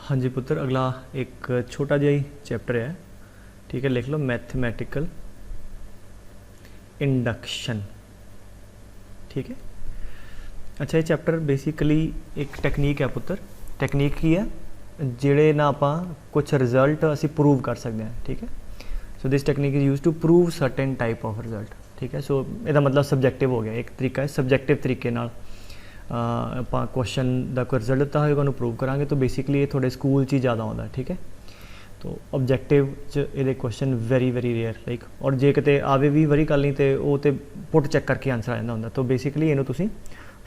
हाँ जी पुत्र, अगला एक छोटा जिहा ही चैप्टर है, ठीक है। लिख लो मैथमेटिकल इंडक्शन, ठीक है। अच्छा, ये चैप्टर बेसिकली एक टेक्नीक है पुत्र। टेक्नीक की है जिहड़े ना आपां कुछ रिजल्ट असी प्रूव कर सकते हैं, ठीक है। So this technique is use to prove certain type of result, ठीक है। सो इसका मतलब सबजैक्टिव हो गया, एक तरीका है सबजैक्टिव तरीके नाल ਆਪਾਂ क्वेश्चन का कोई रिजल्ट दिता होगा उन्होंने प्रूव करांगे। तो बेसिकली ये थोड़े स्कूल च ही ज़्यादा आता है, ठीक है। तो ऑबजैक्टिव च ये क्वेश्चन वेरी रेयर लाइक, और जे किते आवे भी वरी गल नहीं तो वो तो पुट चैक करके आंसर आ जाता होंगे। तो बेसिकली इन्हों तुसीं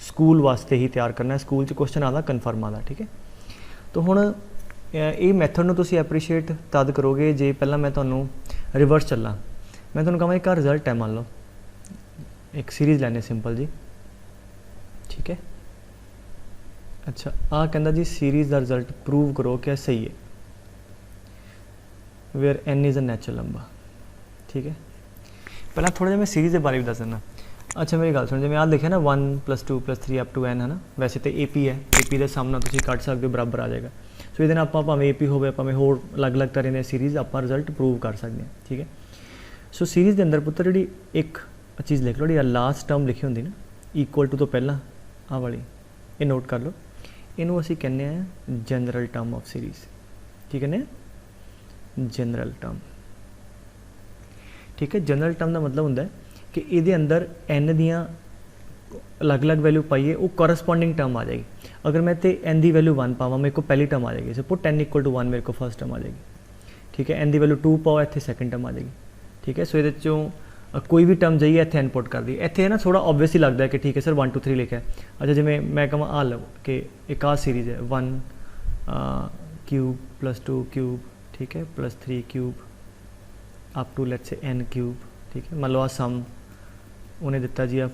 स्कूल वास्ते ही तैयार करना है, स्कूल च क्वेश्चन आता कन्फर्म आता, ठीक है। तो हुण ये मैथड नूं तुसीं एप्रीशिएट तद करोगे जे पहला मैं तुहानूं रिवर्स चलां। मैं तुहानूं कहां एक रिजल्ट है, मान लो एक सीरीज़ लैने सिंपल जी, ठीक है। अच्छा, आ कहता जी सीरीज़ का रिजल्ट प्रूव करो क्या सही है, where n is a natural number, ठीक है। पहला थोड़ा जिहा मैं सीरीज़ के बारे में दस देना। अच्छा मेरी गल सुन, जिवें आ लिखा ना 1 + 2 + 3 अप टू n है ना, वैसे तो AP है, AP के सामना तुसीं कट सकते हो, बराबर आ जाएगा। सो ये आप भावें AP हो भावें होर अलग अलग तरह की सीरीज़ आप रिजल्ट प्रूव कर सकते हैं, ठीक है। सो सीरीज़ के अंदर पुत्र जी एक चीज़ लिख लो, जी लास्ट टर्म लिखी होंगी ना इक्वल टू तो पहला आ वाली, ये नोट कर लो। इनू असी कहने हैं जनरल टर्म ऑफ सीरीज़, ठीक है, जनरल टर्म, ठीक है। जनरल टर्म का मतलब होंदा है कि ये अंदर n दियाँ अलग अलग वैल्यू पाइए, वो करस्पॉन्डिंग टर्म आ जाएगी। अगर मैं तो n की वैल्यू 1 पावा, मेरे को पहली टर्म आ जाएगी। सपोज 10 = 1 मेरे को फर्स्ट टर्म आ जाएगी, ठीक है। n की वैल्यू 2 पाओ, इतने सैकेंड टर्म आ जाएगी, ठीक है। सो ये कोई भी टर्म जाइए इतने इनपुट कर दी, इतने ना थोड़ा ऑब्वियस ही लगता है कि ठीक है सर 1 2 3 लिखा है। अच्छा जिमें मैं कहा आ लो कि एक आ सीरीज़ है 1 क्यूब + 2 क्यूब, ठीक है, +3 cube up to let's say n cube, ठीक है। मान लो आ सम उन्हें दिता जी, आप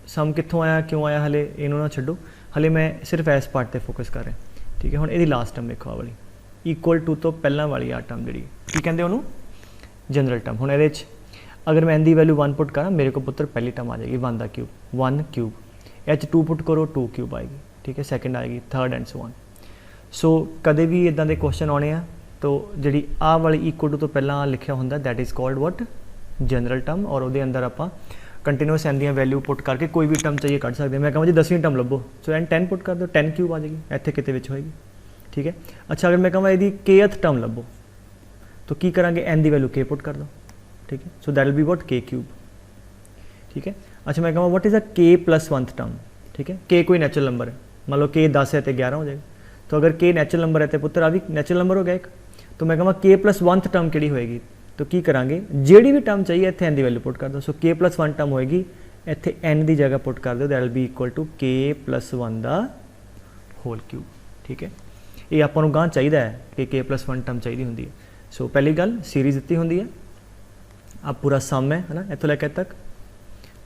सम कितों आया क्यों आया हले इनू ना छड्डो, हले मैं सिर्फ इस पार्ट पर फोकस कर रहा, ठीक है। हुण इहदी लास्ट टर्म देखो आ वाली इक्वल टू तो पहला वाली आ टर्म जी की कहते उन्होंने जनरल टर्म। हुण इहदे च अगर मैं n की वैल्यू 1 पुट करा, मेरे को पुत्र पहली टर्म आ जाएगी 1 का क्यूब, 1 क्यूब। एच 2 पुट करो 2 क्यूब आएगी, ठीक है, सैकेंड आएगी, थर्ड एंड सो ऑन। सो कदे भी इदां दे क्वेश्चन आने हैं तो जी आ वाली इक्वल टू तो पहला लिखा होंगे that is called what general term, और वो अंदर आप कंटिन्यूस n दी वैल्यू पुट करके कोई भी टर्म चाहिए कट सकते हैं। मैं कहूँ जी 10वीं टर्म लभो, सो n 10 पुट कर दो, 10 क्यूब आ जाएगी, इतने कितने विच होएगी, ठीक है। अच्छा अगर मैं कहूँ यदि kth टर्म लभो तो की करांगे, n की वैल्यू k पुट कर दो, ठीक है। सो that will be what k cube, ठीक है। अच्छा मैं कहूँ what is a k + 1th term, ठीक है। k कोई नैचुरल नंबर है, मान लो k 10 है तो 11 हो जाएगा। तो अगर k नैचुरल नंबर है तो पुत्र आ भी नैचुरल नंबर हो गया एक। तो मैं कहूँ k + 1th टर्म कि होएगी, तो की करांगे जी भी टर्म चाहिए इतने n की वैल्यू पुट कर दो। सो k + 1 टर्म होएगी, इतने n की जगह पुट कर दो, that will be equal to k + 1 का होल क्यूब, ठीक है। ये आपको गांह चाहिए है कि k + 1 टर्म चाहिए होंगी है। सो पहली गल सीरीज़ दी होंगी है, अब पूरा सम है ना इतों लैके तक,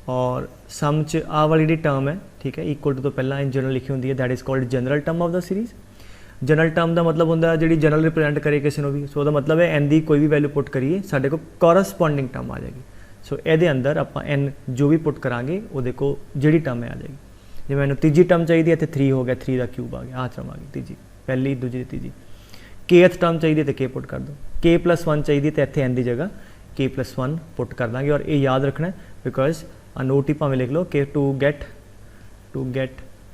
और सम च आ वाली जी टर्म है, ठीक है, इक्वल टू तो पहला इन जनरल लिखी होंगी है, that is called general term of the series. General term का मतलब होंगे जी जनरल रिप्रजेंट करे किसी को भी। सो दा मतलब है n की कोई भी वैल्यू पुट करिए साढ़े को करस्पॉन्डिंग टर्म आ जाएगी। सो ये अंदर आप n जो भी पुट करांगे वो जी टर्म है आ जाएगी। जो मैंने तीजी टर्म चाहिए इतने 3 हो गया, 3 का क्यूब आ गया, आ टर्म आ गई तीजी, पहली दूजी तीजी। kth टर्म चाहिए तो k पुट कर दो, k + 1 चाहिए तो इतने n की जगह k + 1 पुट कर देंगे। और ये याद रखना है बिकॉज आ नोट ही भावें लिख लो कि to get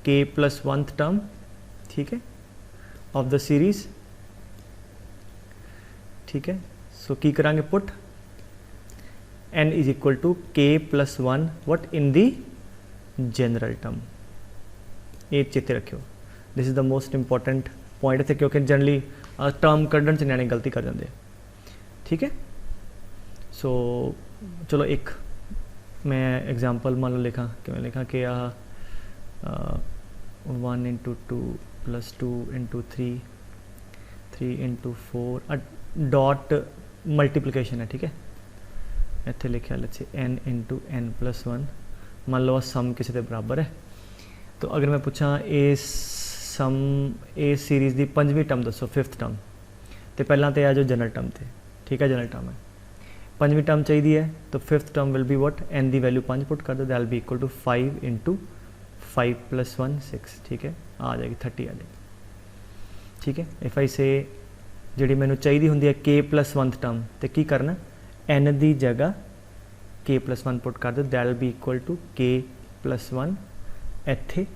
k + 1th term, ठीक है, ऑफ द सीरीज़, ठीक है। सो की करांगे put n is equal to k + 1 what in the general term. ये चेते रखियो, this is the most important point इतने, क्योंकि जनरली टर्म कढ़न च न्याणे गलती कर जाते हैं, ठीक है। सो चलो एक मैं एग्जाम्पल मान लो लिखा कि मैं लिखा कि 1 × 2 + 2 × 3 3 × 4 डॉट मल्टीप्लिकेशन है, ठीक है। इतने लिखा लेट्स n × n + 1, मान लो सम किसी के बराबर है। तो अगर मैं पूछा ए सम ए सीरीज़ की 5वीं टर्म दसो, 5th टर्म, तो पहला तो आ जो जनरल टर्म थे, ठीक है, जनरल टर्म है। 5वीं टर्म चाहिए है तो 5th term will be what n की वैल्यू 5 पुट कर दो, that will be equal to 5 × 5 + 1 6, ठीक है, आ जाएगी 30 आ जाएगी। ठीक है। इफ आई से जी मैंने चाहिए होंगी है के प्लस 1th टर्म, तो की करना एन की जगह के प्लस 1 पुट कर दो, that will be equal to k plus 1 इत्थे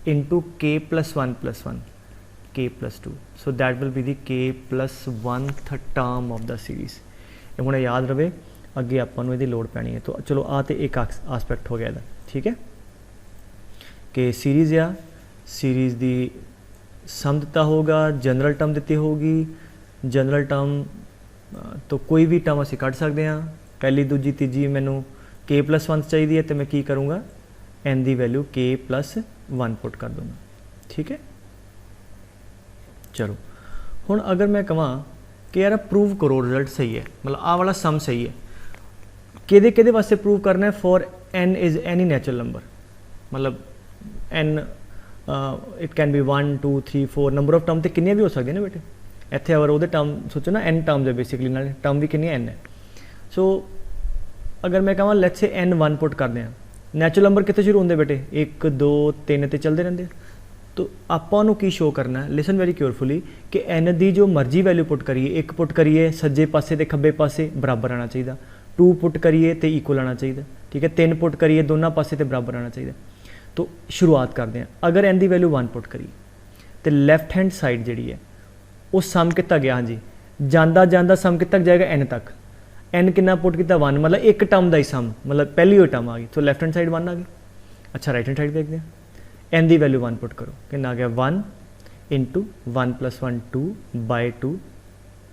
into k plus 1 plus 1 k plus 2, so that will be the k plus 1th term of the series. ये हुणे याद रहे, अगे आपां नूं इहदी लोड़ पैनी है। तो चलो आ तो एक आसपैक्ट हो गया इहदा, ठीक है कि सीरीज़ आ सीरीज़ दी सम दिता होगा, जनरल टर्म दी होगी, जनरल टर्म तो कोई भी टर्म असीं कढ सकते हैं, पहली दूजी तीजी मैनू के प्लस 1 चाहिए है, तो मैं की करूँगा एन की वैल्यू के प्लस 1 पुट कर दूँगा, ठीक है। चलो हुण अगर मैं कहां कि यार प्रूव करो रिजल्ट सही है, मतलब आ वाला सम सही है, किहदे वास्ते प्रूव करना है, for n is any natural number, मतलब n it can be 1 2 3 4 number of term तो कितनी भी हो सकती है ना बेटे, इत्थे अगर वो टर्म सोचो ना एन टर्म्स है बेसिकली, ना टर्म भी कितनी एन है। सो अगर मैं कहां लेट्स से एन 1 पुट करते हैं, नैचुरल नंबर कितने शुरू होंगे बेटे 1 2 3 तो चलते रहते, तो आपां की शो करना, लिसन वेरी केयरफुली कि एन की जो मर्जी वैल्यू पुट करिए, 1 पुट करिए सज्जे पासे तो खब्बे पासे बराबर आना चाहिए, 2 पुट करिए तो इक्वल आना चाहिए, ठीक है, 3 पुट करिए दोनों पासे तो बराबर आना चाहिए। तो शुरुआत करते हैं, अगर एन की वैल्यू 1 पुट करिए तो लैफ्ट हैंड साइड जी है वो सम कितना गया, हाँ जी जाता जाता सम कितना जाएगा एन तक, एन कितना पुट किया 1, मतलब एक टर्म का ही सम, मतलब पहली हुई टर्म आ गई, तो लैफ्ट हैंड साइड 1 आ गई। अच्छा राइट हैंड साइड देखते हैं, एन की वैल्यू 1 पुट करो, कितना आ गया 1 इंटू 1 प्लस 1 2 बाय 2,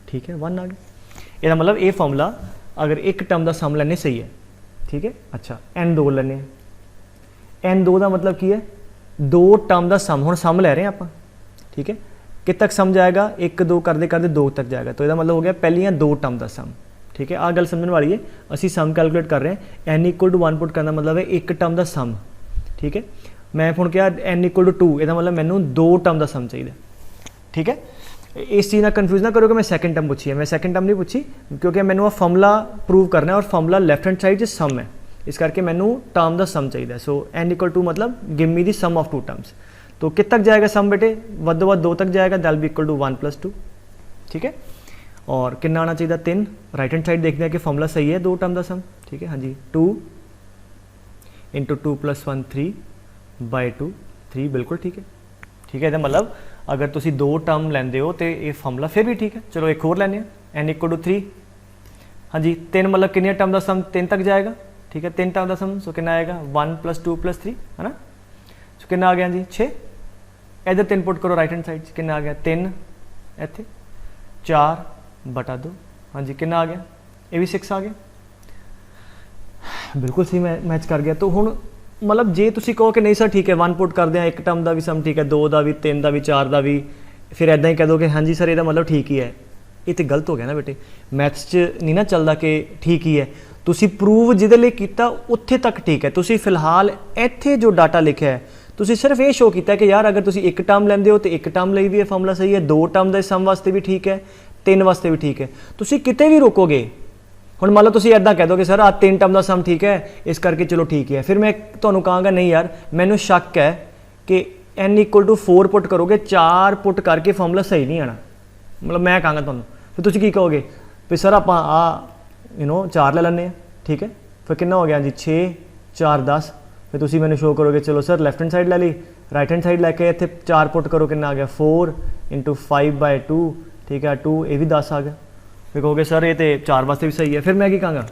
ठीक है 1 आ गया। यदा मतलब ये फॉर्मूला अगर एक टर्म का सम लेने सही है, ठीक है। अच्छा एन 2 लेने, एन 2 का मतलब की है 2 टर्म का सम, हम सम लै रहे हैं आप, ठीक है, कि तक सम जाएगा 1 2 करते करते 2 तक जाएगा, तो यदा मतलब हो गया पहलियां 2 टर्म का सम, ठीक है। आ गल समझने वाली है, असी सम कैलकुलेट कर रहे हैं, एन इक्वल टू 1 पुट करना मतलब है एक टर्म का सम, ठीक है। मैं हुण क्या एन इक्वल टू 2, यदा मतलब मैनू 2 टर्म का सम चाहिए, ठीक है। इस चीज़ ना कन्फ्यूज ना करो कि मैं सैकेंड टर्म पूछी है, मैं सैकेंड टर्म नहीं पूछी, क्योंकि मैनू आ फॉर्मूला प्रूव करना है और formula left hand side sum है, इस करके मैनू टर्म का सम चाहिए। सो एन इक्वल टू मतलब give me the sum of 2 terms, तो कित तक जाएगा सम बेटे, वध 2 तक जाएगा, that will be equal to 1 plus 2, ठीक है। और कितना आना चाहिए 3, राइट हैंड साइड देखते हैं कि फॉर्मूला सही है 2 टर्म का सम, ठीक है, हाँ जी 2 इंटू 2 प्लस 1 3 बाय 2 3 बिल्कुल ठीक है, ठीक है। मतलब अगर तुम 2 टर्म लेंदे हो तो ये फॉर्मूला फिर भी ठीक है। चलो एक होर लेने, एन इक्वल टू 3, हाँ जी 3 मतलब कितने टर्म का सम 3 तक जाएगा, ठीक है 3 टर्म का सम, सो कितना आएगा 1 प्लस 2 प्लस 3 है ना, सो कितना आ गया जी 6, इधर 3 पुट करो राइट हैंड साइड, कितना आ गया 3 इत्थे 4 बटा 2, हाँ जी कितना आ गया, ये भी 6 आ गया, बिल्कुल सही मैच कर गया। तो हुण मतलब जे तुसी कहो कि नहीं सर ठीक है 1 पुट कर दें, एक टर्म का भी सम ठीक है, 2 का भी 3 का भी 4 का भी, फिर इदा ही कह दो कि हाँ जी सर ये मतलब ठीक ही है, ये तो गलत हो गया ना बेटे, मैथ्स च नहीं ना चलता कि ठीक ही है, तुसी प्रूव जिहदे लई कीता उत्थे तक ठीक है, तुसी फिलहाल इत्थे जो डाटा लिखा है तुसी सिर्फ ये शो किया कि यार अगर तुसी एक टर्म लेंदे हो तो एक टर्म लई भी ये फॉर्मूला सही है, 2 टर्म के सम वास्ते भी ठीक है, 3 वास्ते भी ठीक है, तुसी किते भी रोकोगे। हुण मान लो तुसी इदां कह दो कि सर आ 3 टर्म का सम ठीक है इस करके चलो ठीक है, फिर मैं तुहानूं कहांगा नहीं यार मैनूं शक है कि एन इक्वल टू 4 पुट करोगे 4 पुट करके फॉर्मूला सही नहीं आना, मतलब मैं कहांगा तुहानूं, फिर तुसी की कहोगे भी सर आप 4 ले लैंदे, ठीक है, फिर कितना हो गया जी 6 4 10, फिर तुसी मैनूं शो करोगे चलो सर लैफ्ट हैंड साइड ले ली, राइट हैंड साइड लैके इत्थे 4 पुट करो कितना आ गया 4 इंटू 5 बाय 2, ठीक है 2 ये भी 10 आ गया, फिर कहोगे सर ये तो 4 वास्ते भी सही है, फिर मैं की कहांगा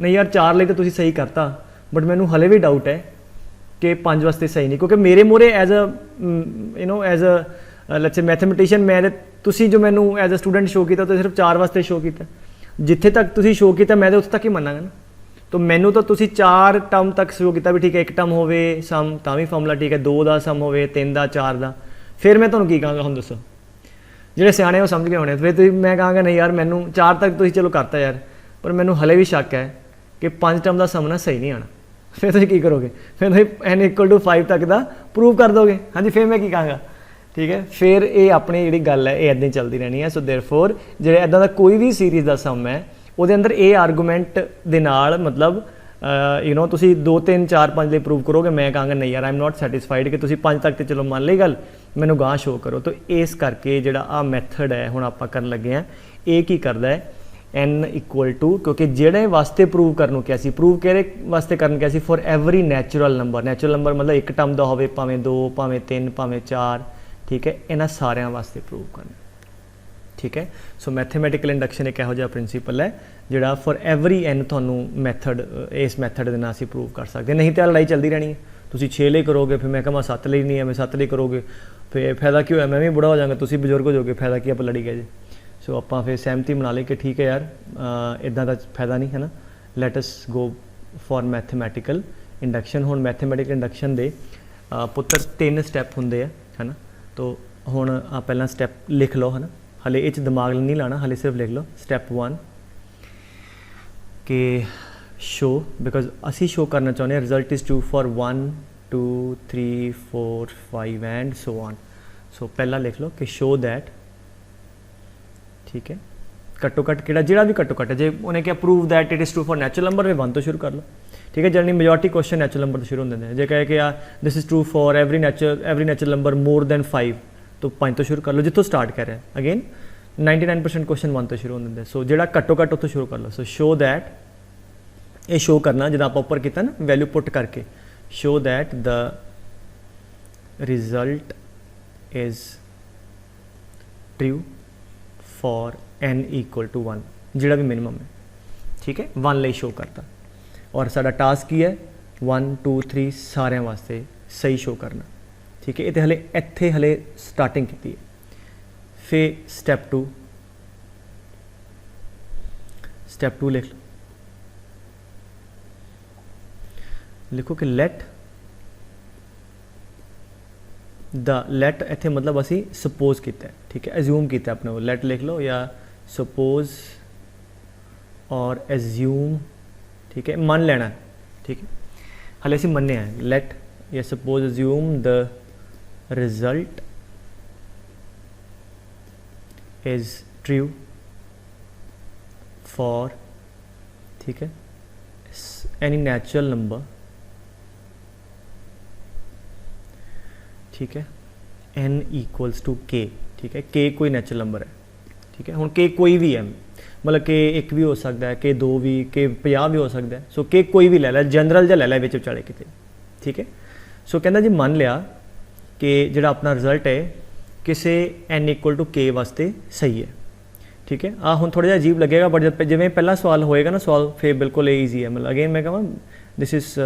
नहीं यार 4 लिए तो तुसी सही करता, बट मैनूं हले भी डाउट है कि 5 वास्ते सही नहीं, क्योंकि मेरे more as a as a let's say mathematician मैं तुसी जो मैनूं एज अ स्टूडेंट शो किया तो सिर्फ 4 वास्ते शो किया, जिथे तक तुसी शो किया मैं तो उत्थे तक ही मनांगा ना, तो मैनू तो तुसी 4 टर्म तक शो किया भी ठीक है, एक टर्म होवे सम तां भी फॉर्मूला ठीक है, 2 का सम होवे 3 का 4 का, फिर मैं तुहानूं की कहांगा हुण दसो, ਜਿਹੜੇ सियाणे वो समझ गए होने, फिर तुसीं मैं कहांगा नहीं यार मैनू 4 तक तुसीं चलो करता यार, पर मैनू हले भी शक है कि 5 टर्म का सम ना सही नहीं आना, फिर तुसीं की करोगे, फिर तुसीं एन इक्वल टू 5 तक का प्रूव कर दोगे, हाँ जी फिर मैं की कहांगा, ठीक है। फिर ये अपनी जी गल है ये इदां ही चलती रहनी है। सो देयरफॉर जो इदां का कोई भी सीरीज़ का सम है वो अंदर ये आर्गूमेंट दे नाल मतलब यू नो तुसी 2 3 4 5 ਲਈ ਪ੍ਰੂਵ ਕਰੋਗੇ, मैं ਕਹਾਂਗਾ नहीं यार आई एम नॉट सैटिस्फाइड कि तुसी 5 तक तो चलो मान ली गल, मैनू गां शो करो। तो इस करके जिहड़ा आ मैथड है हुण आपां करन लगे हैं, ये की करदा है n इक्वल टू, क्योंकि जेड़े वास्ते प्रूव करन क्या सी, प्रूव किहड़े वास्ते करन क्या सी, for every natural number. Natural number मतलब एक टर्म दा होवे, भावें 2 भावें 3 भावें 4, ठीक है, इन्हां सारिਆਂ वास्ते प्रूव करना, ठीक है। सो मैथेमैटिकल इंडक्शन एक इहो जिहा प्रिंसीपल है जिहड़ा फॉर एवरी n तुहानूं मैथड, इस मैथड दे नाल असीं प्रूव कर सकते। नहीं तो लड़ाई चलती रहनी है, तुसीं 6 ਲਈ करोगे, फिर मैं कहां 7 ਲਈ नहीं है, मैं 7 ਲਈ करोगे, फिर फायदा की होया, मैं भी बुढ़ा हो जाऊँगा, तुसीं बजुर्ग हो जाओगे, फायदा की, आपां लड़ी गए जी। सो आपां फिर सहमति बना ली कि ठीक है यार इदां दा फायदा नहीं है ना, let us go for mathematical induction. हुण मैथेमैटिकल इंडक्शन दे पुत्तर 3 स्टैप हुंदे है ना। तो हुण आ पहला स्टैप लिख लो है ना, हले इस दिमाग नहीं लाना, हले सिर्फ लिख लो स्टैप 1 के शो, बिकॉज असी शो करना चाहते हैं result is true for 1 2 3 4 5 and so on. So पहला लिख लो कि शो दैट, ठीक है, घट्टो घट्ट किहड़ा जिहड़ा भी घट्टो घट्ट, जे उन्हें क्या prove that it is true for natural number, वे 1 तो शुरू कर लो, ठीक है। Generally majority question natural number तो शुरू होंगे हैं। जे कहे कि this is true for every natural number more than 5, तो 5 तो शुरू कर लो जितों स्टार्ट कर रहे हैं। अगेन 99% क्वेश्चन 1 तो शुरू होंगे। सो जिहड़ा घट्टो घट्ट उत्थों शुरू कर लो। सो शो दैट, ये शो करना जिदा आप उपर किया ना वैल्यू पुट करके, show that the result is true for n equal to 1, जिहड़ा भी मिनिमम है, ठीक है, 1 ਲਈ शो करता। और साडा टास्क की है 1 2 3 सारे वास्ते सही शो करना, ठीक है। ये तो हले इत्थे हले स्टार्टिंग की है। फिर स्टैप 2 लिख लो, लिखो कि लेट इत्थे मतलब असी सपोज किया, ठीक है, एज्यूम किया अपने को, लेट लिख लो या सपोज और एज्यूम, ठीक है, मान लेना है, ठीक है, हले असी मन्ने हैं, लेट या suppose assume the result is true for, ठीक है, एनी नेचुरल नंबर, ठीक है, n इक्वल्स टू k, ठीक है, k कोई नेचुरल नंबर है, ठीक है। हुण k कोई भी है, मतलब k 1 भी हो सकता है, k 2 भी, k 50 भी हो सकता है। सो k कोई भी ले लै, जनरल जा ले लै विच विचाले किते, ठीक है। सो कहंदा जी मान लिया कि जिहड़ा अपना रिजल्ट है किसी n इक्वल टू k वास्ते सही है, ठीक है। हुण थोड़ा जिहा अजीब लगेगा, बट जब जिवें पहला सवाल होएगा ना सवाल, फिर बिल्कुल ईजी है। मतलब अगेन मैं कहां this is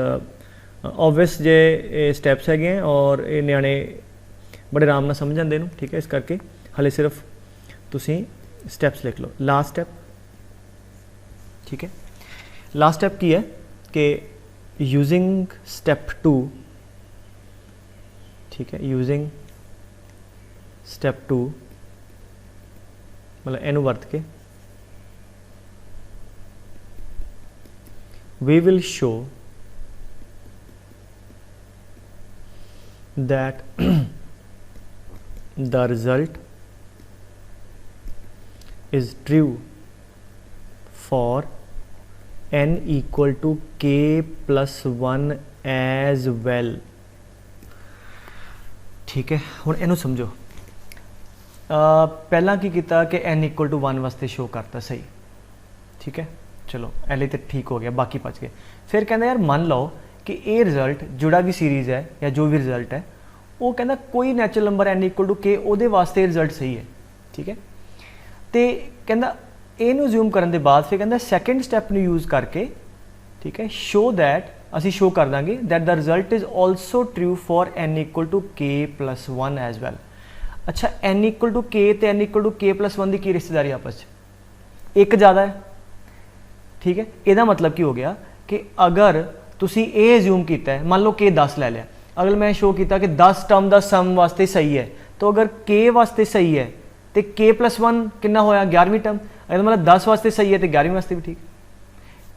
obvious J steps है और ये न्याणे बड़े आराम नाल समझ आंदे नूं, ठीक है। इस करके हले सिर्फ तुसीं स्टैप्स लिख लो। लास्ट स्टैप, ठीक है, लास्ट स्टैप की है कि यूजिंग स्टैप 2, ठीक है, यूजिंग स्टैप 2 मतलब इनू वर्त के we will show that the result is true for n equal to k plus 1 as well, ठीक है। हुण इनू समझो, पहला की किया कि n इक्वल टू 1 वास्ते शो करता सही, ठीक है, चलो एले तो ठीक हो गया, बाकी बच गए। फिर कहना यार मान लो कि ये रिजल्ट जोड़ा भी सीरीज़ है या जो भी रिजल्ट है वो कहना कोई natural number n equal to k ਉਹਦੇ वास्ते रिजल्ट सही है, ठीक है। तो कहना ਇਹਨੂੰ ਜ਼ੂਮ ਕਰਨ ਦੇ ਬਾਅਦ फिर कहना सैकेंड स्टैप ਨੂੰ यूज़ करके, ठीक है, शो दैट ਅਸੀਂ शो कर देंगे that the result is also true for n equal to k plus 1 as well. अच्छा n इक्वल टू k तो n equal to k plus 1 की की रिश्तेदारी आपस एक ज़्यादा है, ठीक है। ਇਹਦਾ मतलब की हो गया कि अगर तुसी ये एज्यूम किया है, मान लो k 10 ले लिया, अगर मैं शो किया कि 10 टर्म का सम वास्ते सही है, तो अगर k वास्ते सही है तो k प्लस 1 कितना होया 11वीं टर्म, अगर मतलब 10 वास्ते सही है तो 11वीं वास्ते भी ठीक।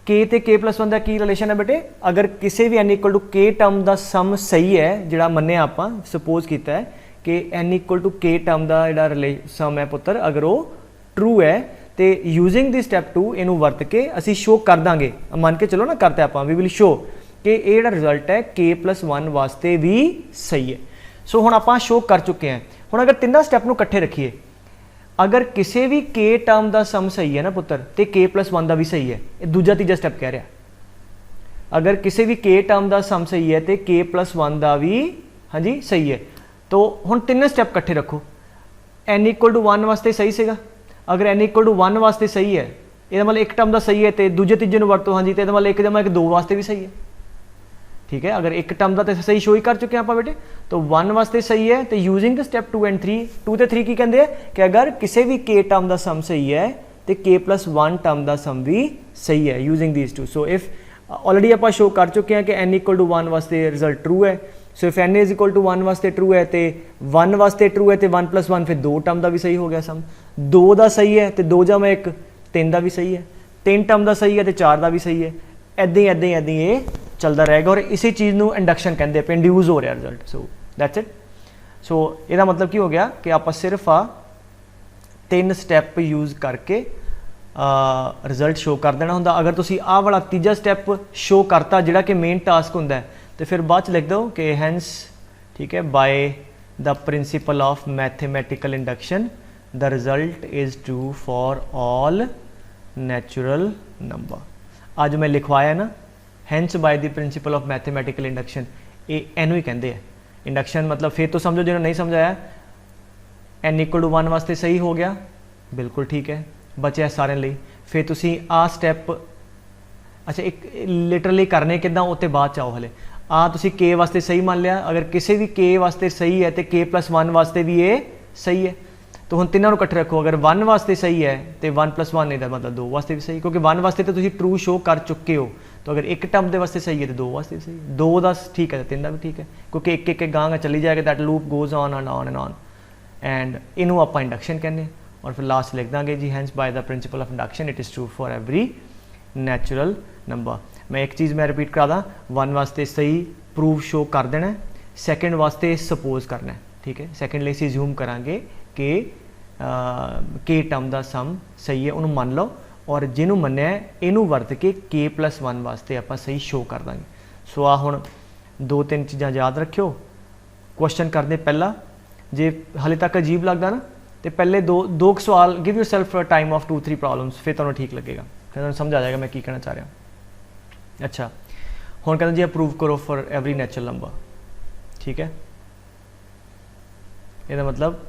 k तो k प्लस 1 का की रिलेशन है बेटे, अगर किसी भी n equal to k term का सम सही है, जिहड़ा मन्ने आपां सपोज किया है कि n equal to k term का जिहड़ा सम है पुत्र अगर वो ट्रू है तो यूजिंग दी स्टैप 2 इनू वरत के असी शो कर देंगे, मान के चलो ना करते आप, वी विल शो कि ये जिहड़ा रिजल्ट है k+1 वास्ते भी सही है। सो हुण आपां शो कर चुके हैं। हुण अगर तिन्ना स्टैप नूं इकट्ठे रखिए, अगर किसी भी k टर्म का सम सही है ना पुत्र, तो k+1 का भी सही है। ये दूजा तीजा स्टैप कह रहा, अगर किसी भी k टर्म का सम सही है तो k+1 का भी हाँ जी सही है। तो हुण तीनों स्टैप इकट्ठे रखो, n=1 वास्ते सही सीगा, अगर n=1 वास्ते सही है, ये मतलब एक टर्म का सही है तो दूजे तीजे नूं वरतो हाँ जी, तो मतलब 1 वास्ते भी सही है। ठीक है, अगर एक टर्म का तो सही शो ही कर चुके हैं आप बेटे, तो 1 वास्ते सही है। तो यूजिंग द स्टैप 2 एंड 3, 2 ते 3 की कहते हैं कि अगर किसी भी k टर्म का सम सही है तो k+1 टर्म का सम भी सही है using these two. So if already आप शो कर चुके हैं कि n=1 वास्ते रिजल्ट ट्रू है। सो इफ n=1 वास्ते ट्रू है तो 1 वास्ते ट्रू है, तो 1+1 फिर 2 टर्म का भी सही हो गया सम, 2 का सही है तो 2 × 1 3 का भी सही है, 3 टर्म का सही है तो 4 का भी सही है। ऐदा ये चलता रहेगा और इसी चीज़ को इंडक्शन कहते हैं, इंड्यूस हो रहा result. So that's it. So यदा मतलब की हो गया कि आप सिर्फ 3 स्टैप यूज़ करके रिजल्ट शो कर देना होंदा। अगर तुसी आ वाला तीजा स्टैप शो करता जिहड़ा कि मेन टास्क होंदा है, तो फिर बाद लिख दो कि हैंस ठीक है by the principle of mathematical induction the result is true for all natural number. आज मैं लिखवाया ना hence by the principle of mathematical induction, ये इनू ही कहते हैं इंडक्शन। मतलब फिर तो समझो जिन्होंने नहीं समझाया, n=1 वास्ते सही हो गया, बिल्कुल ठीक है, बचे सारे लिए। फिर तुसी आ स्टैप अच्छा एक लिटरली करने किदा उत्ते बाद चाहो हले आ तुसी k वास्ते सही मान लिया, अगर किसी भी k वास्ते सही है तो k+1 वास्ते भी ये सही है। तो हम तीनों इकट्ठे रखो, अगर 1 वास्ते सही है तो 1+1 नहीं था मतलब 2 वास्ते भी सही, क्योंकि 1 वास्ते तो तुसी ट्रू शो कर चुके हो। तो अगर एक टर्म के वास्ते सही है तो 2 वास्ते भी सही, 2 का ठीक है तो 3 का भी ठीक है, क्योंकि एक गांह चली जाएगा, that loop goes on and on and on. And इनू आप इंडक्शन कहने और फिर लास्ट लिख देंगे जी hence by the principle of induction it is true for every natural number. मैं एक चीज़ मैं रिपीट करा दा, 1 वास्ते सही प्रूव शो कर देना है, सैकेंड वास्ते सपोज करना है। ठीक है, सैकेंड लिए अज्यूम करांगे कि k टर्म का सम सही है, उन्होंने मान लो, और जिन्हों मन्या इनू वरत के k+1 वास्ते आप सही शो कर देंगे। सो आ हुण 2-3 चीज़ां याद रखियो। क्वेश्चन करते पहला, जे हाले तक अजीब लगता ना तो पहले दो सवाल give your self time of 2-3 problems, फिर तुहानूं ठीक लगेगा, फिर तुहानूं समझ आ जाएगा मैं की कहना चाह रहा। अच्छा हुण कहते जी अप्रूव करो फॉर एवरी नैचुरल नंबर। ठीक है, इसका मतलब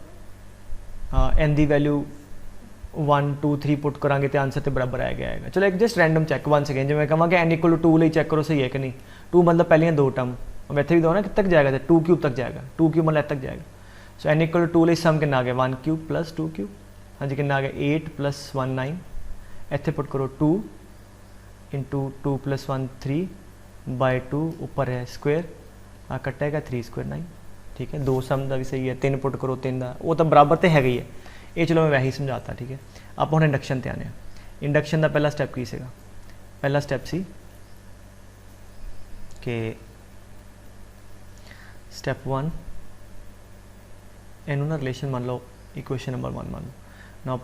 n की वैल्यू 1 2 3 पुट करांगे तो आंसर तो बराबर आ गया है। चलो एक just random check one second, जो मैं कहा कि n=2 लिए चैक करो सही है कि नहीं। 2 मतलब पहलियां 2 टर्म, अब इतने भी दो ना कितने तक जाएगा, तो 2³ तक जाएगा, 2³ मतलब तक जाएगा। सो n=2 लिए सम कितना आ गया 1³ + 2³, हाँ जी कितना आ गया 8 + 1 9, इतने पुट करो 2 × 2 + 1 3/2, ऊपर है स्क्वेयर, आ कटेगा 3² 9। ठीक है, 2 सम का भी सही है, 3 पुट करो 3 का, वो तो बराबर तो है ही है, ये चलो मैं वैसे ही समझाता। ठीक है, आप हम इंडक्शन ते आने। इंडक्शन का पहला स्टैप की सीगा, पहला स्टैप सी कि स्टैप 1 इनू ना रिलेशन मान लो, इक्वेशन नंबर 1 मान लो ना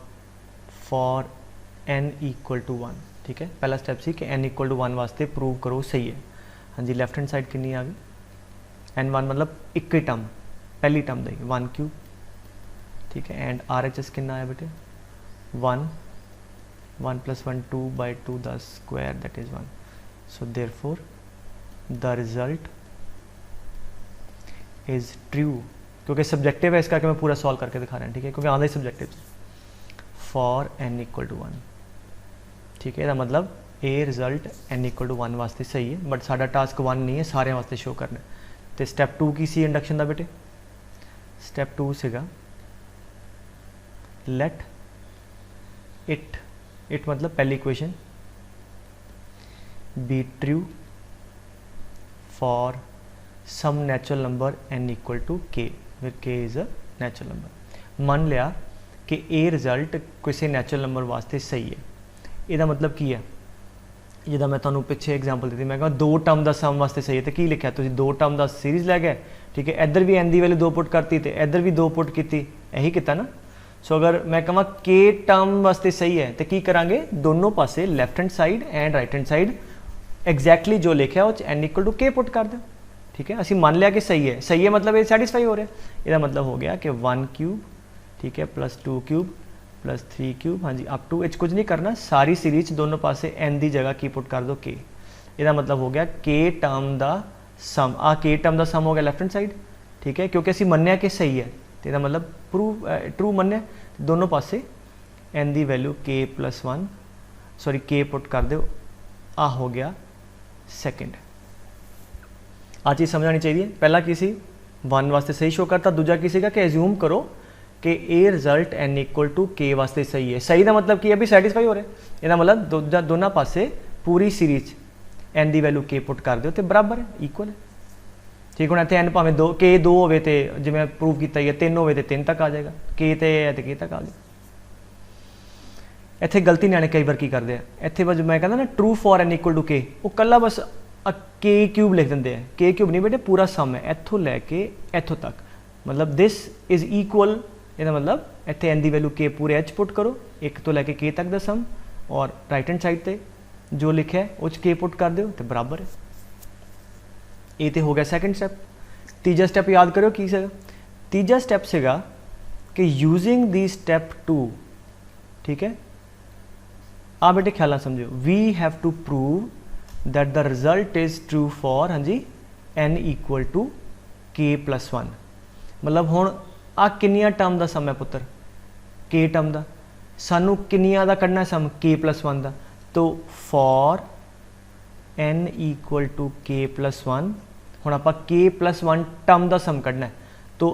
फॉर n=1। ठीक है, पहला स्टैप सी कि n=1 वास्ते प्रूव करो सही है। हाँ जी, लैफ्ट हैंड साइड कितनी आ गई n1 मतलब एक ही टर्म, पहली टर्म दी 1³ ठीक है, एंड RHS कितना आया बेटे 1 1 + 1 2/2 the square that is 1। So therefore the result is true, क्योंकि सब्जेक्टिव है इसका कि मैं पूरा सॉल्व करके दिखा रहा हूँ। ठीक है, क्योंकि आधा ही सब्जेक्टिव फॉर n=1। ठीक है, इसका मतलब ये रिजल्ट n=1 वास्ते सही है, बट साडा टास्क 1 नहीं है, सारे वास्ते शो करना। तो स्टैप 2 की सी इंडक्शन का बेटे, स्टैप 2 सीगा लेट इट मतलब पहली equation be true for some natural number n=k, फिर k is a natural number. मान लिया कि ये रिजल्ट किसी नैचुरल नंबर वास्ते सही है। इसका मतलब की है, जिदा मैं तुम्हें पिछे एग्जाम्पल दी, मैं कहा 2 टर्म का सम वास्ते सही है, तो की लिखा तुम 2 टर्म का सीरीज़ लै गए। ठीक है, इधर भी n की वैल्यू 2 पुट करती, तो इधर भी 2 पुट की, यही किया ना। सो अगर मैं कਹਾਂ के टर्म वास्ते सही है तो की करांगे, दोनों पासे left hand side and right hand side exactly जो लिखा वो n इक्वल टू के पुट कर दो। ठीक है, असी मान लिया कि सही है मतलब ये सैटिस्फाई हो रहा है। इसका मतलब हो गया कि 1 क्यूब, ठीक है, प्लस 2 क्यूब प्लस 3 क्यूब, हाँ जी, अप टू इच कुछ नहीं करना, सारी सीरीज दोनों पासे n की जगह की पुट कर दो के। इसका मतलब हो गया के टर्म का सम, आ के टर्म का सम हो गया लैफ्ट हैंड साइड। ठीक है, क्योंकि असी मन्निया कि सही है तो इसका मतलब ट्रू मन्निया, दोनों पासे n की वैल्यू k प्लस 1 सॉरी के पुट कर दो, आ हो गया सेकंड। आ चीज़ समझनी चाहिए। पहला की सी 1 वास्ते सही शो करता, दूजा की सीगा कि एज्यूम करो कि ए result n equal to k वास्ते सही है। सही का मतलब की है भी सैटिस्फाई हो रहा है, इसका मतलब दोनों पासे पूरी सीरीज n की वैल्यू के पुट कर दो तो बराबर है, इक्वल है। ठीक है, इतने n भावें दो के 2 हो जिवें प्रूव किया है 3 हो 3 तक आ जाएगा, के तो है तो के तक आ जाए। इतने गलती नियाणे कई बार की करते हैं, इतने बस मैं कहता ना true for n equal to k, वो कला बस के क्यूब लिख देंगे हैं। के क्यूब नहीं बेटे, पूरा सम है इतों लैके इतों तक, मतलब दिस इज इक्वल, इसका मतलब इतने n की वैल्यू के पूरे h पुट करो, एक तो लैके के तक का सम, और राइट हैंड साइड पर जो लिखा है उस के पुट कर दो तो बराबर है। ये तो हो गया सैकेंड स्टैप। तीजा स्टैप याद करो की सीगा, तीजा स्टैप सीगा कि यूजिंग दी स्टैप 2, ठीक है, आ बेटे ख्याल ना समझो, we have to prove that the result is true for, हाँ जी, n equal to k plus 1। मतलब हुण आ किनिया टर्म का सम है पुत्र, के टर्म का, सानू किनिया का कढ़ना सम के प्लस 1 का, तो for n equal to k plus 1 हुण आपां के प्लस 1 टर्म का सम कढ़ना है, तो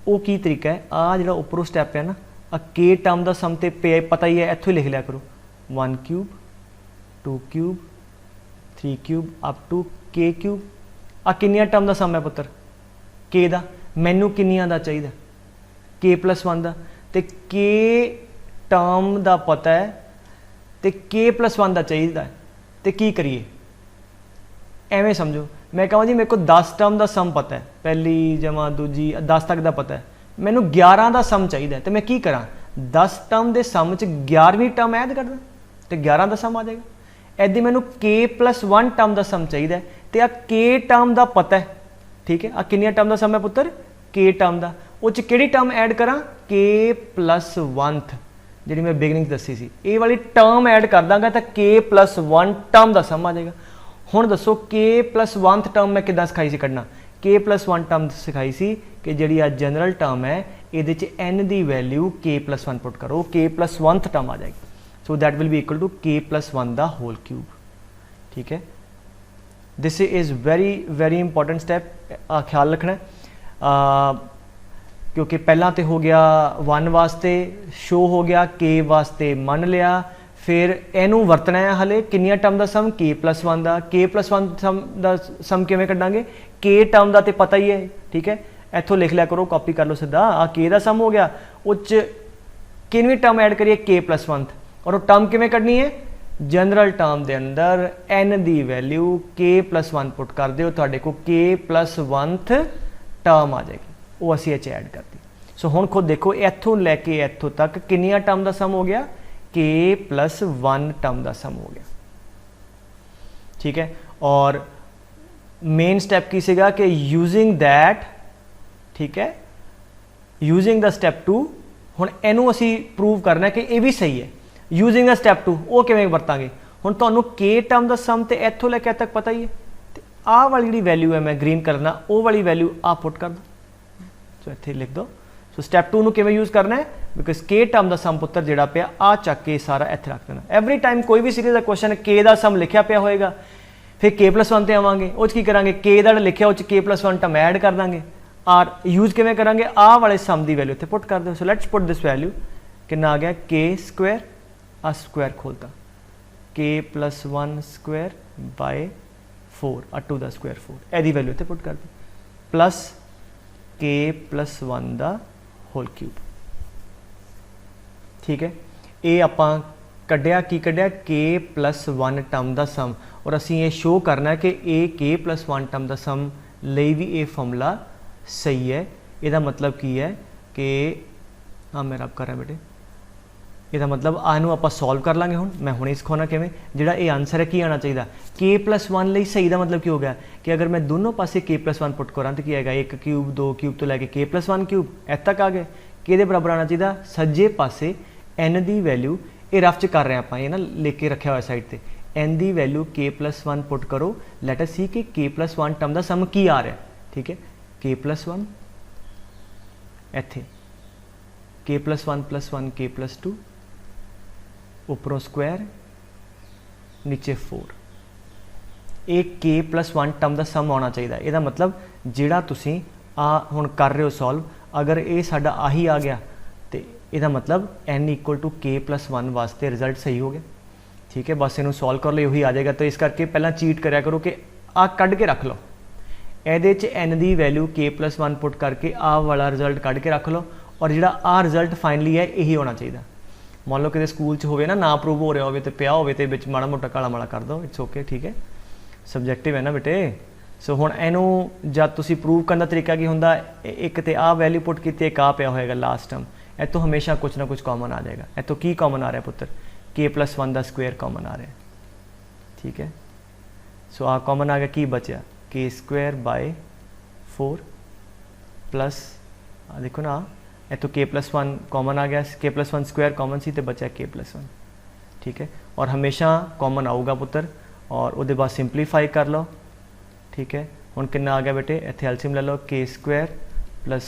वो की तरीका है, आ जिहड़ा उपरों स्टैप है ना, आ के टर्म का सम तो पता ही है, इत्थों ही लिख लिया करो, 1 cube 2 cube 3 cube up to k cube. आ किनिया टर्म का सम है पुत्र के दा, मैनू किनिया का चाहिए के प्लस 1 का, तो के टर्म का पता है तो के प्लस 1 का चाहिए, तो की करिए, एवें समझो। मैं कहूँ जी मेरे को 10 टर्म का सम पता है, पहली जमा दूजी 10 तक का पता है, मैनू 11 का सम चाहिए, तो मैं की करा, 10 टर्म के सम च 11वीं टर्म ऐड कर दा तो 11 का सम आ जाएगा। ऐदी मैनू के प्लस 1 टर्म का सम चाहिए, तो आ के टर्म का पता है, ठीक है, आ किनिया टर्म का सम है पुत्र, के टर्म का, उस किहड़ी टर्म ऐड करा, के प्लस 1th जी मैं बिगनिंग दसी सी, ये वाली टर्म ऐड कर दाँगा तो के प्लस 1 टर्म का सम आ जाएगा। हुण दसो के प्लस 1th टर्म मैं किद्दां सिखाई सी कढ़ना, के प्लस 1 टर्म सिखाई सी कि जिहड़ी आ जनरल टर्म है ये n की वैल्यू के प्लस 1 पुट करो, के प्लस 1th टर्म आ जाएगी, so that will be equal to k plus 1 दा होल क्यूब। ठीक है, this is very very important step, ख्याल रखना है, क्योंकि पहला तो हो गया 1 वास्ते शो हो गया, के वास्ते मन लिया, फिर इनू वरतना है हले किनिया टर्म का सम, के प्लस 1 का, के प्लस 1 सम का सम किवें कढ़ांगे, के टर्म का तो पता ही है, ठीक है, इत्थों लिख लिया करो, कॉपी कर लो सीधा, आ के का सम हो गया, उस किनवी टर्म ऐड करिए के प्लस 1, और वो टर्म किवें कढ़नी है, जनरल टर्म के अंदर n की वैल्यू के प्लस 1 पुट कर दो, तुहाडे को के प्लस 1th टर्म आ जाएगी, वो असी इह ऐड कर दी। सो हुण खुद देखो इत्थों लैके इत्थों तक किनिया टर्म का सम हो गया, के प्लस 1 टर्म का सम हो गया। ठीक है, और मेन स्टैप की सीगा कि यूजिंग दैट, ठीक है, यूजिंग द स्टैप 2, हुण इहनूं असी प्रूव करना कि यह भी सही है, यूजिंग द स्टैप 2 वो किवें वरतांगे, हुण तुहानूं के टर्म का सम तो इत्थों लैके तक पता ही है, तो आह वाली जिहड़ी वैल्यू है मैं ग्रीन करना, वो वाली वैल्यू आ पुट कर दो, सो इत्थे लिख दो। सो स्टैप 2 किवें यूज करना है, बिकॉज के टर्म का सम पुत्र जिहड़ा पिया आ चक के सारा इत्थे रख देना। एवरी टाइम कोई भी सीरीज का क्वेश्चन के का सम लिखा पिया होएगा, फिर के प्लस 1 ते आवांगे, उस की करांगे के दा लिखा उस के प्लस 1 टर्म ऐड कर देंगे, और यूज किवें करांगे, आ वाले सम की वैल्यू इत्थे पुट कर दो। So let's put this value, कितना आ गया, के स्क्वायर, आ स्क्वायर खोलता, k plus 1 square by 4 to the square 4, एदी वैल्यू इत्थे पुट कर दो, प्लस के प्लस 1 दा होल क्यूब। ठीक है, ये आपां कढ़िया की कढ़िया के प्लस 1 टर्म का सम, और असी ये शो करना है कि ए के प्लस 1 टर्म का सम ਲਈ भी ये फॉर्मूला सही है। इसका मतलब की है कि हाँ मैं रब कर रहा बेटे, ਇਹਦਾ मतलब ਆਨੂੰ ਆਪਾਂ ਸੋਲਵ ਕਰ ਲਾਂਗੇ। ਹੁਣ ਮੈਂ ਹੁਣੇ ਸਿਖਾਉਣਾ ਕਿਵੇਂ, ਜਿਹੜਾ ਇਹ ਆਨਸਰ ਹੈ ਕੀ ਆਉਣਾ ਚਾਹੀਦਾ k+1 ਲਈ। ਸਹੀ ਦਾ मतलब ਕੀ ਹੋ ਗਿਆ ਕਿ ਅਗਰ ਮੈਂ ਦੋਨੋਂ ਪਾਸੇ k+1 ਪੁੱਟ ਕਰਾਂ ਤਾਂ ਕੀ ਆਏਗਾ 1 ਕਿਊਬ 2 ਕਿਊਬ ਤੋਂ ਲੈ ਕੇ k+1 ਕਿਊਬ ਇੱਥੇ ਤੱਕ ਆ ਗਏ। ਕਿਹਦੇ ਬਰਾਬਰ ਆਉਣਾ ਚਾਹੀਦਾ ਸੱਜੇ ਪਾਸੇ n ਦੀ ਵੈਲਿਊ, ਇਹ ਰਫ ਚ ਕਰ ਰਹੇ ਆਪਾਂ, ਇਹ ਨਾ ਲਿਖ ਕੇ ਰੱਖਿਆ ਹੋਇਆ ਸਾਈਡ ਤੇ, n ਦੀ ਵੈਲਿਊ k+1 ਪੁੱਟ ਕਰੋ। ਲੈਟ ਅਸ ਸੀ ਕਿ k+1 ਟਰਮ ਦਾ ਸਮ ਕੀ ਆ ਰਿਹਾ, ਠੀਕ ਹੈ k+1 ਇੱਥੇ k+1 + 1 k+2 उपरों स्क्वायर नीचे 4, एक k+1 टर्म का सम आना चाहिए। यदा मतलब जिहड़ा तुसी आ हुण कर रहे हो सॉल्व, अगर ये साडा आही आ गया तो यदा मतलब n = k+1 वास्ते रिजल्ट सही हो गया, ठीक है। बस इनू सॉल्व कर लो, वही आ जाएगा। तो इस करके पहला चीट करा करो कि आ कढ़ के रख लो, ये n की वैल्यू k+1 पुट करके आ वाला रिजल्ट कढ़ के रख लो, और जिहड़ा आ रिजल्ट फाइनली है यही होना चाहिए। मान लो कि स्कूल च होवे ना प्रूव हो रहा हो तो पिया हो माड़ा मोटा काला माड़ा कर दो, इट्स ओके, ठीक है। सबजैक्टिव है ना बेटे। सो हुण इनू जब तुसी प्रूव करने का तरीका की हुंदा, एक तो आ वैल्यू पुट की, एक आ पिया होएगा लास्ट टर्म, ए तो हमेशा कुछ ना कुछ कॉमन आ जाएगा। ए तो की कॉमन आ रहा है पुत्र, k+1 का स्क्वेयर कॉमन आ रहा है, ठीक है। सो आ कॉमन आ गया, की बचा k²/4 प्लस देखो ना ए तो k+1 कॉमन आ गया, k+1 स्क्वायर कॉमन सी तो बचा k+1, ठीक है। और हमेशा कॉमन आऊगा पुत्र, और उसके बाद सिंपलीफाई कर लो, ठीक है। हुण कितना आ गया बेटे, इत्थे एलसीएम ले लो, k² +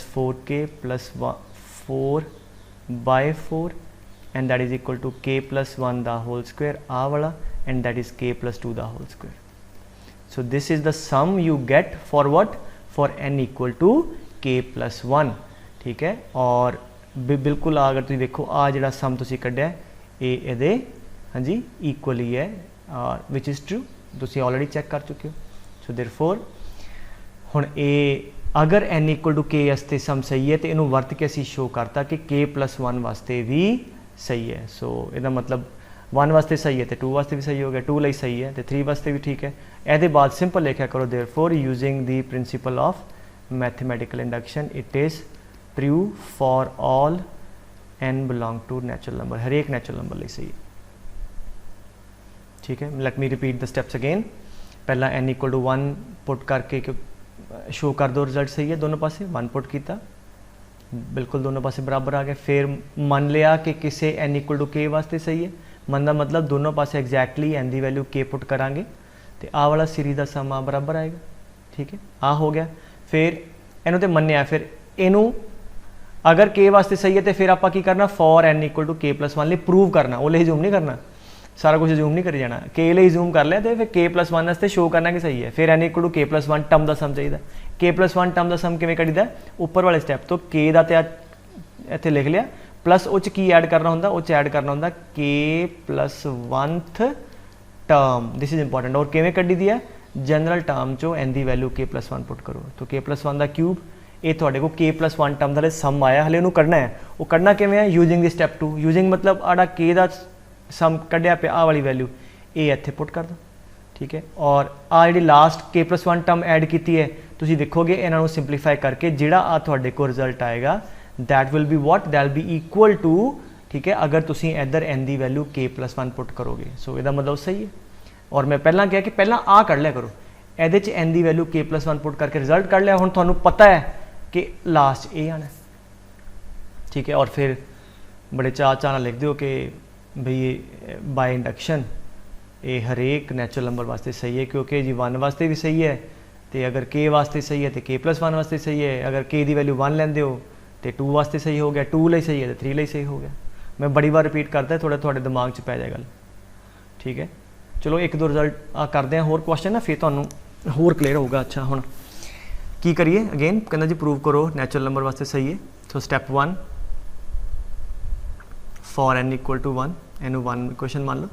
4k + 4/4 and that is equal to k+1 दा होल स्क्वायर आ वाला, एंड दैट इज k+2 दा whole square. So this is the sum you get for what, for n = k+1, ठीक है। और बिल्कुल अगर तुम देखो आ जो सम तुम कढ़िया ये हाँ जी इक्वल ही है, विच इज़ ट्रू, तुम ऑलरेडी चैक कर चुके हो। सो देयरफॉर हुण ये अगर n = k वास्ते सम सही है तो इनू वर्त के असी शो करता कि k+1 वास्ते भी सही है। सो इसका मतलब 1 वास्ते सही है तो 2 वास्ते भी सही हो गया, 2 लई सही है तो 3 वास्ते भी ठीक है। ये बाद सिंपल लिखा करो, therefore using the principle of mathematical induction it is true for all n belong to natural number, हर एक नैचुरल नंबर लिए सही है, ठीक है। Let me repeat the steps again. पहला n = 1 पुट करके शो कर दो रिजल्ट सही है, दोनों पासे 1 पुट किया, बिल्कुल दोनों पासे बराबर आ गए। फिर मान लिया कि किसी n = k वास्ते सही है, मन का मतलब दोनों पासे एग्जैक्टली n की वैल्यू k पुट करांगे तो आ वाला सीरीज़ का सम आ बराबर आएगा, ठीक है। आ हो गया। फिर इनू तो मन्निया, फिर इनू अगर k वास्ते सही है तो फिर आप की करना, फॉर n = k+1 लिए प्रूव करना, वो जूम नहीं करना, सारा कुछ जूम नहीं करी जाना, k लिए जूम कर लिया तो फिर k+1 वास्ते शो करना कि सही है। फिर n = k+1 टर्म का सम चाहिए, k+1 टर्म का सम किवें कढ़ीदा, उपर वाले स्टैप तो k का तो इत्थे लिख लिया, प्लस उस की ऐड करना होंदा, उस ऐड करना होंदा k+1th term, this is important. और किवें कढ़ी दी है, जनरल टर्म चो n की वैल्यू k+1 पुट करो, तो k+1 का क्यूब, ये थोड़े को k+1 टर्म का सम आया, हले उन्होंने कढ़ना है, वो कढ़ना किवें है, यूजिंग द स्टैप 2। यूजिंग मतलब आड़ा k का सम कढ़िया पे आ वाली वैल्यू ये इत्थे पुट कर दो, ठीक है। और आ जी लास्ट k+1 टर्म ऐड की है, तुम देखोगे इन्हों सिंपलीफाई करके जिहड़ा आ तुहाडे को रिजल्ट आएगा that will be what, that will be equal to, ठीक है, अगर तुम इधर n की वैल्यू k+1 पुट करोगे। सो इसका मतलब सही है। और मैं पहला कहा कि पहला आ कढ़ लिया करो, ये n की वैल्यू k+1 पुट करके रिजल्ट कढ़ लिया, हुण तुहानूं पता है कि लास्ट ये आना, ठीक है। और फिर बड़े चाह लिख दो कि भई बाय इंडक्शन ये हरेक नैचुरल नंबर वास्ते सही है, क्योंकि जी 1 वास्ते भी सही है, तो अगर k वास्ते सही है तो k+1 वास्ते सही है, अगर k की वैल्यू 1 लेंदे हो तो 2 वास्ते सही हो गया, 2 लिए सही है तो 3 लिए सही हो गया। मैं बड़ी बार रिपीट करता है, थोड़ा थोड़े दिमाग च पै जाएगा, ठीक है। चलो एक दो रिजल्ट करते हैं होर क्वेश्चन ना, फिर तुहानूं होर क्लीयर होगा। अच्छा हुण की करिए, अगेन कहना जी प्रूव करो नैचुरल नंबर वास्ते सही है। सो स्टैप 1 फॉर n = 1, इनू 1 क्वेश्चन मान लो,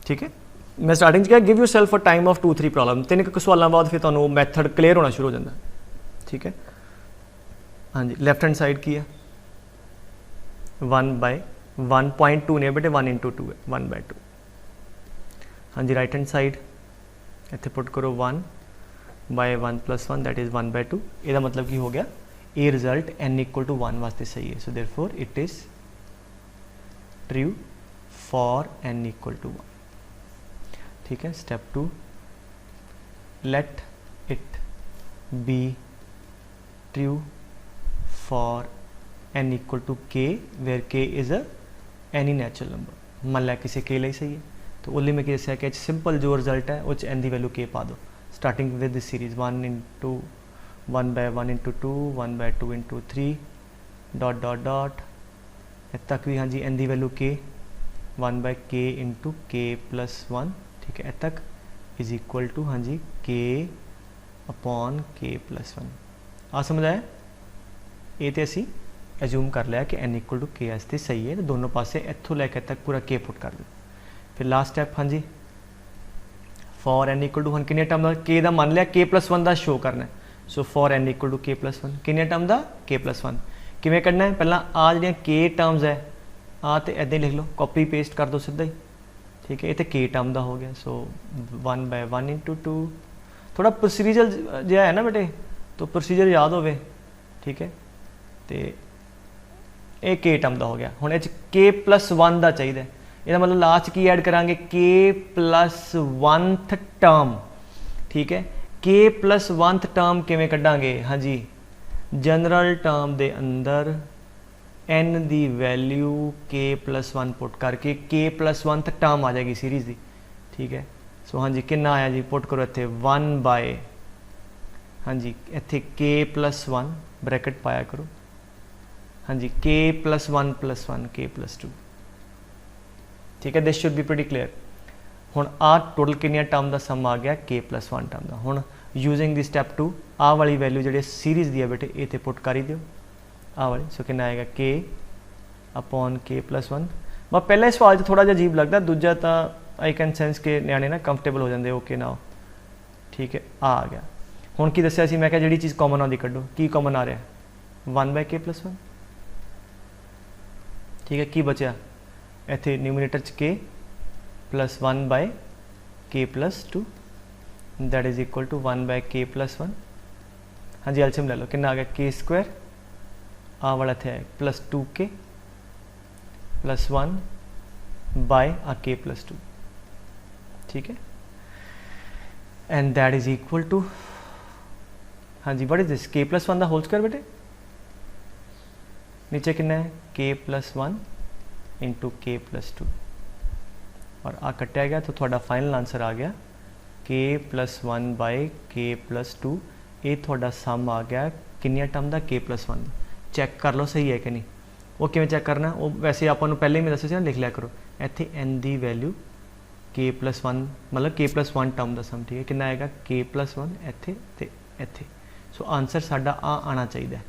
ठीक है। मैं स्टार्टिंग क्या give you self a time of 2-3 problem, 3 सवालों बाद फिर तुहानूं मैथड क्लीयर होना शुरू हो जाता, ठीक है। हाँ जी, लैफ्ट हैंड साइड की है 1/1.2 ने बेटे 1 × 2 है 1/2। हाँ जी, राइट हैंड साइड इत्थे पुट करो 1/1 + 1 दैट इज़ 1/2। इसका मतलब की हो गया ये रिजल्ट n इक्वल टू 1 वास्ते सही है। So therefore it is true for n equal to 1। ठीक है। Step 2, let it be true for n equal to k where k is a any natural number. मान लिया किसी k लिए सही है तो उस मैं दसिया कि सिंपल जो रिजल्ट है वो n की वैल्यू k पा दो, starting with this series 1 into 1 bye 1 into 2 1 by 2 into 3 dot dot dot तक भी। हाँ जी n की value k 1 by k into k plus 1। ठीक है। तक इज इक्वल टू हाँ जी k अपॉन k प्लस 1। आ समझ आया? ये तो असी एज्यूम कर लिया कि n इक्वल टू k वास्ते सही है, तो दोनों पासे इत्थों लैके तक पूरा k पुट कर दो। फिर लास्ट स्टैप हाँ जी फॉर n इक्वल टू हम किन्ने टर्म का k का मान लिया k प्लस 1 का शो करना है। So for n equal to k plus 1 किन्ने टर्म का k प्लस 1 किमें करना है? पहला आ जो k टर्म्स है आ तो इदा ही लिख लो, कॉपी पेस्ट कर दो सीधा ही। ठीक है। ये तो k टर्म का हो गया। सो 1 बाय 1 इंटू 2 थोड़ा प्रोसीजर जो है ना बेटे, तो प्रोसीजर याद होवे। ठीक है। तो ये k टर्म का हो गया। हुण इह k प्लस 1 का चाहिए, यदा मतलब लास्ट की ऐड करांगे k प्लस 1th टर्म। ठीक है। k प्लस 1th टर्म किवें कड्डांगे? हाँ जी जनरल टर्म दे अंदर n की वैल्यू k प्लस 1 पुट करके k प्लस 1th टर्म आ जाएगी सीरीज़ की। ठीक है। सो हाँ जी कितना आया जी, पुट करो इत्थे 1 बाय हाँ जी इत्थे k प्लस 1 ब्रैकेट पाया करो। हाँ जी k plus 1 plus 1 k plus 2। ठीक है। This should be pretty clear. हुण आ टोटल कितनी टर्म का सम आ गया k प्लस 1 टर्म का। हुण यूजिंग दी स्टैप 2 आ वाली वैल्यू जी सीरीज़ दी है बेटे ये तो पुट कर ही दो आ वाली। सो कितना आएगा k अपॉन k प्लस 1। मैं पहले सवाल थोड़ा जिहा अजीब लगता, दूजा तो आई कैन सेंस के न्याणे ना कंफर्टेबल हो जाते ओके ना। ठीक है। आ गया। हुण की दसिया सी मैं क्या जी चीज़ कॉमन आती कड्डो, की कॉमन आ रहा 1 बाय k प्लस 1। ठीक है। की बचा इत्थे न्यूमिनेटर च k plus 1 by k plus 2 that is equal to 1 by k plus 1। हाँ जी एलसीएम ले लो, कितना आ गया k स्क्वायर आ वाला थे प्लस 2k प्लस 1 बाय आ k प्लस 2। ठीक है। And that is equal to हाँ जी what is this k plus 1 का होल स्क्वायर बेटे। नीचे कितना है k plus 1 into k plus 2 और आ कटिया गया तो थोड़ा फाइनल आंसर आ गया k plus 1 by k plus 2। ये थोड़ा सम आ गया किन्निया टर्म का k प्लस 1। चैक कर लो सही है कि नहीं। वो किमें चैक करना, वो वैसे आपको पहले ही मैं दसिया लिख लिया करो इत्थे n की वैल्यू k प्लस 1 मतलब k प्लस 1 टर्म का सम। ठीक है। कितना आएगा k प्लस 1 इत्थे ते इत्थे। सो आंसर साडा आ आना चाहिए।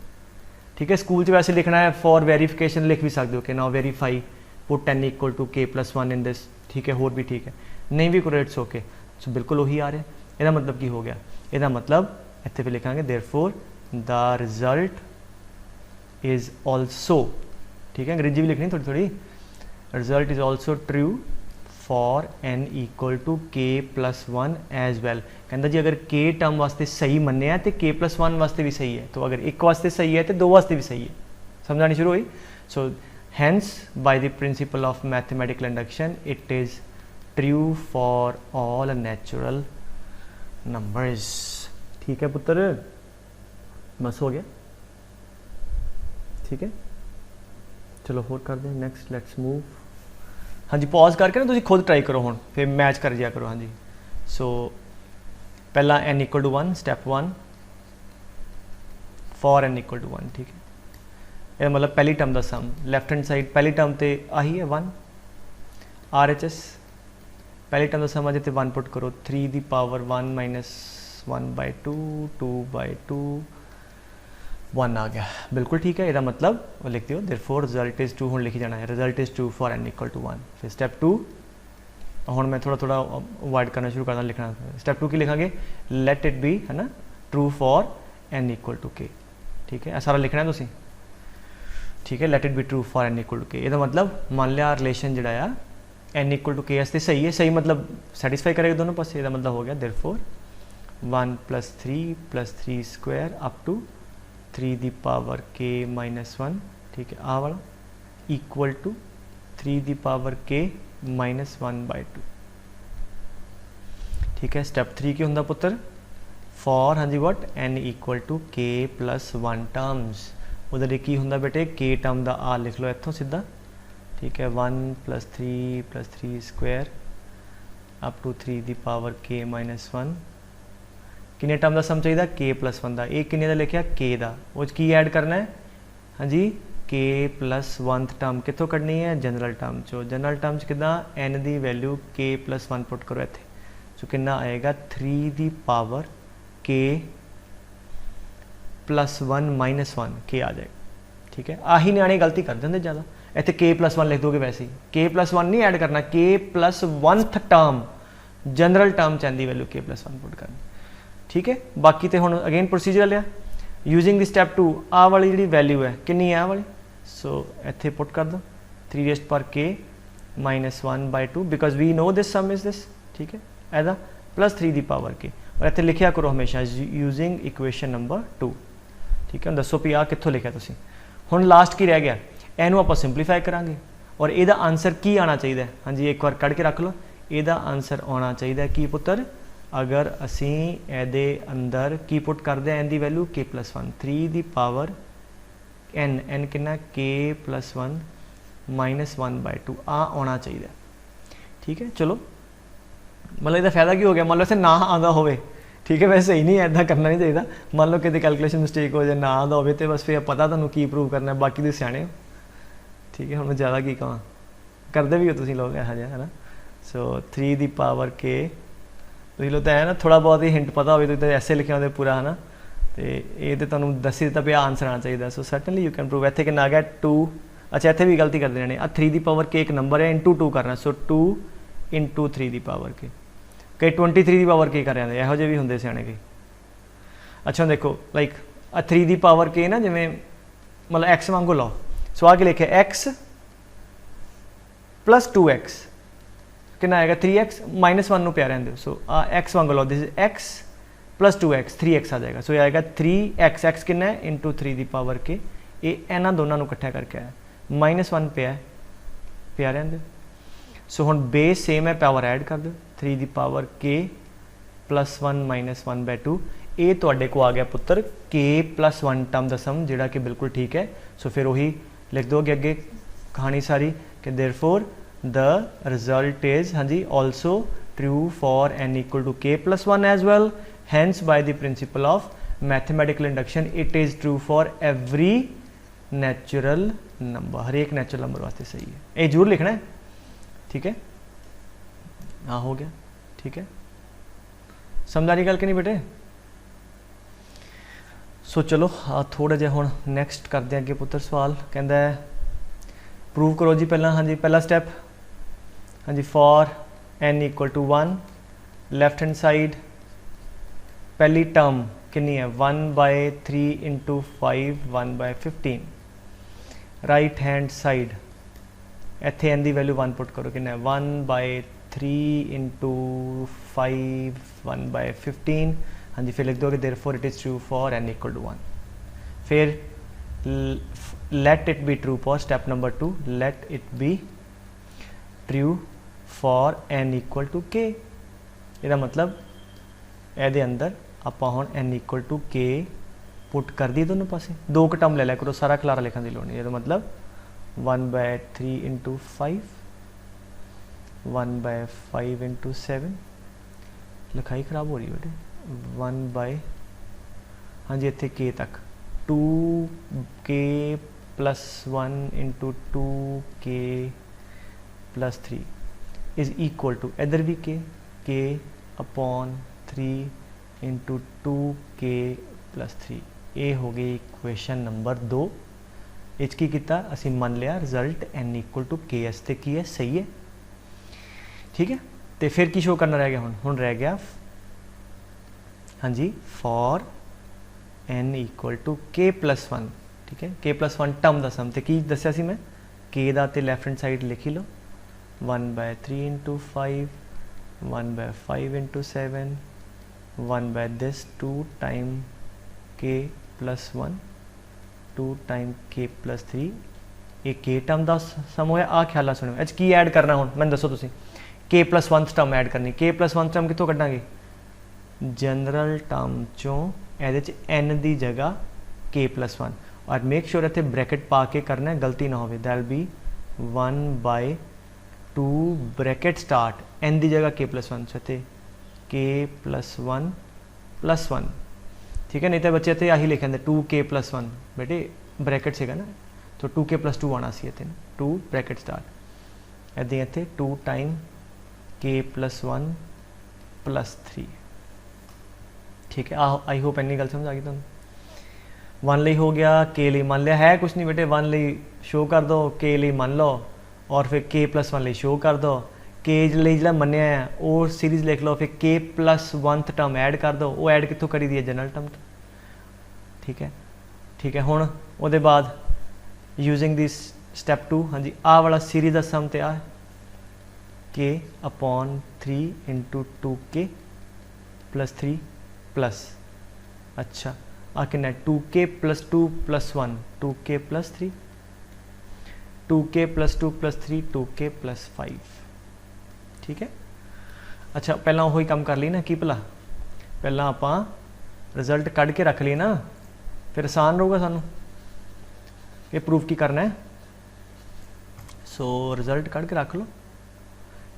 ठीक है। स्कूल वैसे लिखना है फॉर वेरीफिकेशन लिख भी सकते हो कि now verify put n equal to k plus 1 in this. ठीक है। होर भी ठीक है, नहीं भी करो इट्स ओके। सो बिल्कुल वही आ रहा है। यदा मतलब की हो गया, यदा मतलब इत्थे पे लिखांगे therefore the result is also. ठीक है। अंग्रेजी भी लिखनी थोड़ी थोड़ी। Result is also true for n equal to k plus 1 as well. कहता जी अगर k टर्म वास्ते सही मन्निया तो k प्लस 1 वास्ते भी सही है, तो अगर एक वास्ते सही है तो दो वास्ते भी सही है। समझानी शुरू हुई। सो hence by the principle of mathematical induction it is true for all natural numbers। ठीक है पुत्र, बस हो गया। ठीक है। चलो होर कर दें नेक्स्ट लेट्स मूव। हाँ जी पॉज करके ना तुम खुद ट्राई करो हुण, फिर मैच कर दिया करो। हाँ जी। सो पहला n equal to 1 step 1 for n equal to 1। ठीक है। यह मतलब पहली टर्म का सम लैफ्ट हैंड साइड पहली टर्म तो आही है 1 RHS पहली टर्म का सम अजे 1 पुट करो 3 की पावर 1 माइनस 1 बाय 2 2 बाय 2 1 आ गया। बिल्कुल ठीक है। यदा मतलब वो लिखते हो देयरफॉर रिजल्ट इज 2 हुण लिखी जाना है result is 2 for n equal to 1। फिर स्टैप 2 हुण मैं थोड़ा थोड़ा अवॉइड करना शुरू करना लिखना। स्टैप 2 की लिखांगे लेट इट बी है ना true for n equal to k। ठीक है। सारा लिखना है तुसीं। ठीक है। Let it be true for n equal to k। यदा मतलब मान लिया रिलेशन जोड़ा आ n इक्वल टू k वास्ते सही है, सही मतलब सैटिस्फाई करेगा दोनों पासे। यदा मतलब हो गया therefore 1 plus 3 square up to 3 the power k minus 1, ठीक है, आ वाला equal to 3 the power k minus 1/2, ठीक है। स्टैप 3 की होंदा पुत्र फॉर हाँ जी what n equal to k plus 1 terms, उधर की होंदा बेटे k टर्म दा आ लिख लो इत्थों सीधा, ठीक है, 1 + 3 square up to 3 the power k minus 1, किन्ने टर्म का सम चाहिए k प्लस 1 का, एक किन्ने का लिखा k का, वो की ऐड करना है हाँ जी k प्लस 1 टर्म कितों कढ़नी है जनरल टर्म चो, जनरल टर्म च किदा n की वैल्यू k प्लस 1 पुट करो इत्थे, सो कितना आएगा 3 the power k plus 1 minus 1 k आ जाएगा, ठीक है। आही नियाणे गलती कर देंगे ज़्यादा, इतने k प्लस 1 लिख दोगे वैसे ही, k प्लस 1 नहीं ऐड करना, k plus 1th term general term च दी वैल्यू k प्लस 1 पुट करनी, ठीक है। बाकी तो हुण अगेन प्रोसीजर लिया यूजिंग द स्टैप 2, आ वाली जी वैल्यू है कितनी है आ वाली, सो इत्थे पुट कर दो 3 रेस्ट पर k minus 1/2 because we know this sum is this, ठीक है, एदा प्लस 3 दी पावर k, और इत्थे लिखिया करो हमेशा यूजिंग इक्वेशन नंबर 2, ठीक है। दसो भी आ कित्थों लिखा तुसीं, हुण लास्ट की रह गया, इहनूं आपां सिंपलीफाई करांगे और इहदा आंसर की आना चाहिए, हाँ जी एक बार कढ़ के रख लो, इहदा आंसर आना चाहिए की पुत्र, अगर असी ए अंदर की पुट करते हैं n की value k plus 1, 3 the power n कितना k प्लस 1 माइनस 1/2 आ आना चाहिए, ठीक है। चलो मतलब इसका फायदा की हो गया, मान लो इसे ना आता हो, ठीक है, वैसे सही नहीं है, इदा करना नहीं चाहिए, मान लो कि कैलकुलेशन मिसटेक हो जाए ना आता हो तो बस फिर पता तुहानूं की प्रूव करना है, बाकी तो सियाणे हो, ठीक है। हम मैं ज़्यादा की कहां करते भी हो तुसीं लोग यह है ना, सो 3 दी पावर k तुसीं लोग तो है ना थोड़ा बहुत ही हिंट पता हो तो ऐसे लिखे होते पूरा है ना, तो ये तो तुहानूं दसी दिता भी आंसर आना चाहिए, सो सर्टनली यू कैन प्रूव। इत्थे कितना आ गया 2, अच्छा इत्थे भी गलती करते जाने, 3 दी पावर k एक नंबर है इंटू 2 करना, सो 2 × 3 दी पावर k, कई 23 दी पावर k कर रहे यहो जे भी होंगे सियाणे कई। अच्छा देखो लाइक 3 दी पावर k ना जिमें मतलब x वांगू लो, सो आ के लिखे x प्लस 2x कितना आएगा 3x माइनस 1 प्या रहने दो, सो x वांगू लो, this is x plus 2x 3x आ जाएगा, सो ये आएगा 3x, x कितना है इंटू 3 दी पावर k, ये इन्होंने दोनों को इकट्ठा करके आया माइनस 1 प्या रहने दो, सो हुण बेस सेम है पावर ऐड कर दो 3 the power k plus 1 minus 1/2, ये तुहाडे को आ गया पुत्र k प्लस 1 टर्म दा सम जिहड़ा कि बिल्कुल ठीक है। सो फिर वही लिख दोगे अगे कहानी सारी कि देयरफॉर द रिजल्ट इज हाँ जी also true for n equal to k plus 1 as well, hence by the principle of mathematical induction it is true for every natural number, हर एक नैचुरल नंबर वास्ते सही है, ये जरूर लिखना है, ठीक है। हाँ हो गया, ठीक है, समझ आ रही गल कि नहीं बेटे। सो चलो थोड़ा जिहा हुण नैक्सट करते हैं अगे पुत्र सवाल, कहता है प्रूव करो जी पहला, हाँ जी पहला स्टैप, हाँ जी for n equal to 1, left hand side पहली टर्म कितनी है 1/3 × 5 1/15, राइट हैंड साइड इत्थे n की वैल्यू 1 पुट करो कितना 1/3 × 5 1/15, हाँ जी फिर लिख दोगे therefore it is true for n equal to 1, फिर let it be true for step number 2, let it be true for n equal to k, इसका मतलब ये अंदर आपां हुण n equal to k put कर दी दोनों पासे, दो टर्म ले लिया करो, सारा खलारा लिखने की लोड़ नहीं, ये मतलब 1/3 × 5 1/5 × 7, लिखाई खराब हो रही है बेटे 1 हाँ जी इतने k तक 2k plus 1 × 2k plus 3 is equal to इधर भी k अपॉन 3 × 2k प्लस 3, ये हो गई इक्वेशन नंबर 2। इच की किता असी मान लिया result n equal to k एस ते की है सही है, ठीक है। तो फिर की शो करना रह गया, हुण रह गया हाँ जी for n equal to k plus 1, ठीक है, k प्लस 1 टर्म का सम, तो की दसिया सी मैं k दा ते लैफ्ट हैंड साइड लिखी लो 1/3 × 5 1/5 × 7 1 by this 2 time k plus 1 2 time k plus 3 ये k टर्म का सम होया। आ ख्याल सुनियो इस की ऐड करना हुण मैनूं दसो तुसीं k प्लस 1 टर्म ऐड करनी k प्लस 1 टर्म कित्थों कड्डांगे जनरल टर्म चों ਇਹਦੇ ਚ n ਦੀ जगह k प्लस 1 और मेक श्योर इत्थे ब्रैकेट पा के करना है गलती ना होवे that be 1/2 bracket start n की जगह k प्लस 1 इत्थे k प्लस 1 प्लस 1 ठीक है। नहीं तो बच्चे इत्थे आही लिख देंगे 2k प्लस 1 बेटे ब्रैकेट सेगा ना तो 2k प्लस 2 आना सी इत्थे 2 ब्रैकेट स्टार्ट इदां इत्थे 2 टाइम k प्लस 1 प्लस 3 ठीक है। आई होप इन्नी गल समझ आ गई तुहानूं। 1 ਲਈ हो गया k ਲਈ मान लिया है कुछ नहीं बेटे 1 ਲਈ शो कर दो k ਲਈ मान लो और फिर k प्लस 1 ਲਈ शो कर दो k ਲਈ ਜਿਹੜਾ ਮੰਨਿਆ ਹੈ ਉਹ सीरीज़ लिख लो फिर k plus 1th term add कर दो वो ऐड कितों करी दी है जनरल टर्म ठीक है। हुण ਉਹਦੇ बाद यूजिंग दिस स्टैप 2 हाँ जी आ वाला सीरीज़ का सम तो आ k upon 3 into 2k plus 3 plus अच्छा आ कितना 2k plus 2 plus 1 2k plus 3 2k plus 2 plus 3 2k plus 5 ठीक है। अच्छा पहला वही काम कर ली ना की भला पहला आप रिजल्ट कढ़ के रख ली ना फिर आसान रहूगा सानू ये प्रूफ की करना है। सो रिजल्ट कढ़ के रख लो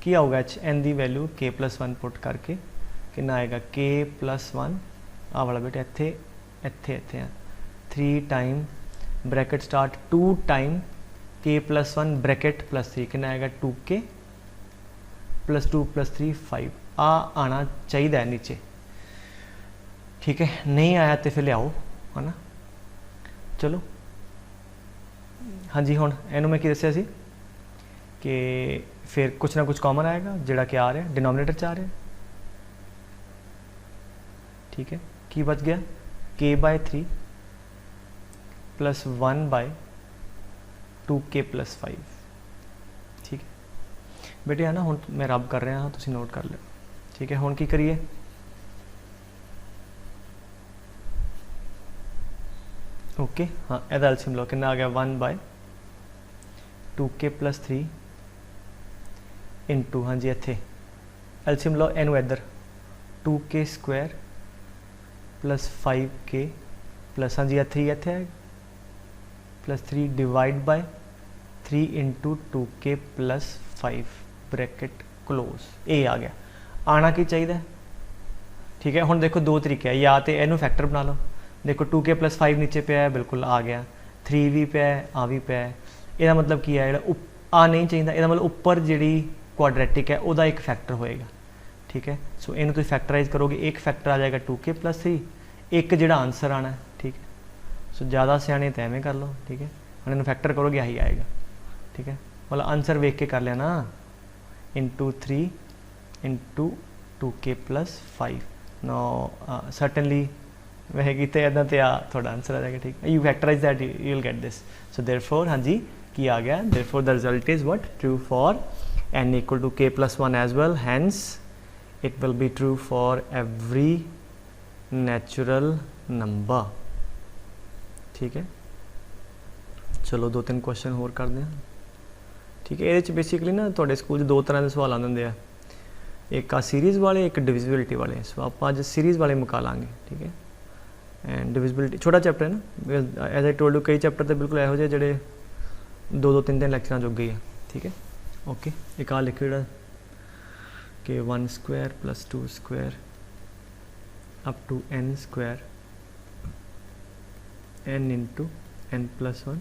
की आऊगा एच एन की वैल्यू k प्लस 1 पुट करके कितना आएगा k प्लस 1 आ वाला बेटे इत्थे इत्थे इत्थे 3 time bracket start 2 time k plus 1 bracket plus 3 कितना आएगा 2k प्लस 2 प्लस 3 5 आ आना चाहिए नीचे ठीक है। नहीं आया तो फिर लियाओ है ना। चलो हाँ जी हुण इहनूं मैं की दस्सिया सी कि फिर कुछ ना कुछ कॉमन आएगा जिहड़ा कि आ रहा डिनोमिनेटर च आ रहा ठीक है। की बच गया k by 3 plus 1 by 2k plus 5 ठीक है बेटे है ना। हुण मैं रब कर रहा हाँ तुसीं नोट कर लो ठीक है। हुण की करिए ओके हाँ इहदा एलसीएम लो कितना आ गया 1 बाय 2k प्लस 3 इंटू हाँ जी इत्थे एलसीएम लो इनू इधर 2k square plus 5k plus हाँ जी 3 इत्थे है plus 3 divide bye 3 into 2k plus 5 bracket close ये आ गया। आना की चाहिए ठीक है। हुण देखो दो तरीके है या तो इनू फैक्टर बना लो देखो 2k प्लस 5 नीचे पे है बिल्कुल आ गया 3 भी पे है आ भी पे है यदा मतलब की है आ नहीं चाहिए यदा मतलब उपर जी क्वाड्रेटिक है वह एक फैक्टर होएगा ठीक है। सो इनू तुम फैक्टराइज करोगे एक फैक्टर आ जाएगा 2k प्लस 3 एक जो आंसर आना है ठीक है। सो ज़्यादा सियाने तो एवें कर लो ठीक है। हम इन्हू फैक्टर करोगे यही आएगा ठीक है। मतलब आंसर वेख के कर लिया ना into 3 into 2k plus 5 no certainly वह कीते इदा तो थोड़ा आंसर आ जाएगा ठीक है। You factorise that you will get this. So therefore हाँ जी की आ गया therefore the result is what true for n equal to k plus 1 as well hence it will be true for every natural number ठीक है। चलो 2-3 question होर कर दें ठीक है। ये बेसिकली ना थोड़े स्कूल दो तरह के सवाल आते होंगे एक आ सीरीज़ वाले एक डिविजिबिलिटी वाले। सो आप अज सीरीज़ वाले मुका लाँगे ठीक है। एंड डिविजिबिलिटी छोटा चैप्टर है ना एज आई टोल्ड यू कई चैप्टर तो बिल्कुल यहो जे जिहड़े 2-3 लैक्चरां जोगे ही है ठीक है। ओके एक आ लिखो जो कि 1 square plus 2 square up to n square n into n plus 1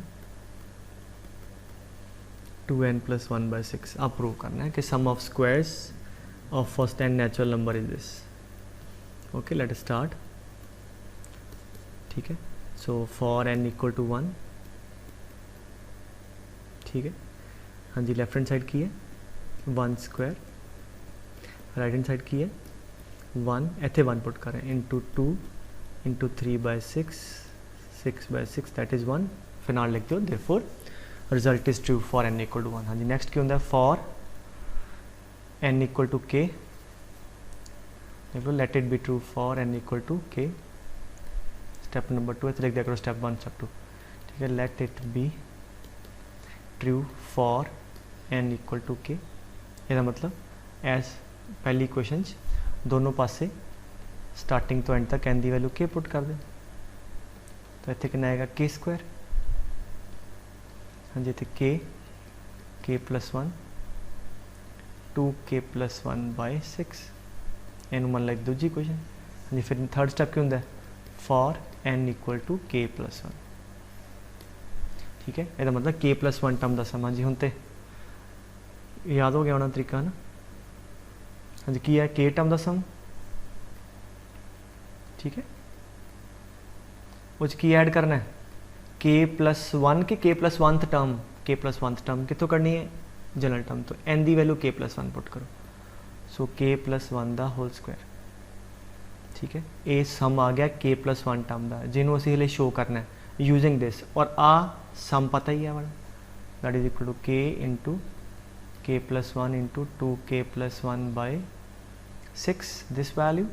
2n plus 1 by 6 आप प्रूव करना है कि sum of squares of first n natural number is this. Okay let start ठीक है। So for n equal to 1 ठीक है। हाँ जी लेफ्ट हैंड साइड की है 1 स्क्वायर राइट हैंड साइड की है 1 इत्थे 1 पुट करें into 2 into 3 by 6 6 by 6 that is 1 फिर नाल लिख दो therefore result is true for n equal to 1। हाँ जी नेक्स्ट की होंगे for n equal to k देखो let it be true for n equal to k step number 2 इत्थे लिख दिया करो स्टेप 1 स्टेप 2 ठीक है, let it be true for n equal to k। ਇਹਦਾ मतलब एज पहली इक्वेशन दोनों पासे स्टार्टिंग तो एंड तक n की वैल्यू k पुट कर दें, तो इतने कितना आएगा k स्क्वायर। हाँ जी, इतने k plus 1 2k plus 1 by 6 इनू मन लाइक दूजी इक्वेशन। हाँ जी, फिर थर्ड स्टैप क्या होंगे for n equal to k plus 1। ठीक है, यदा मतलब k प्लस 1 टर्म का सम। हाँ जी, हूँ तो याद हो गया होना तरीका है ना। हाँ जी, की है k टर्म का सम। ठीक है, उस की ऐड करना है k plus 1 k k plus 1th term. k plus 1th term कितों करनी है जनरल टर्म तो n की वैल्यू k प्लस 1 पुट करो, सो k प्लस 1 का होल स्क्वायर। ठीक है, ये सम आ गया k प्लस 1 टर्म का जिन्होंने असीं हले शो करना है यूजिंग दिस। और आ सम पता ही है वाला, that is equal to k into k plus 1 into 2k plus 1 by 6 this value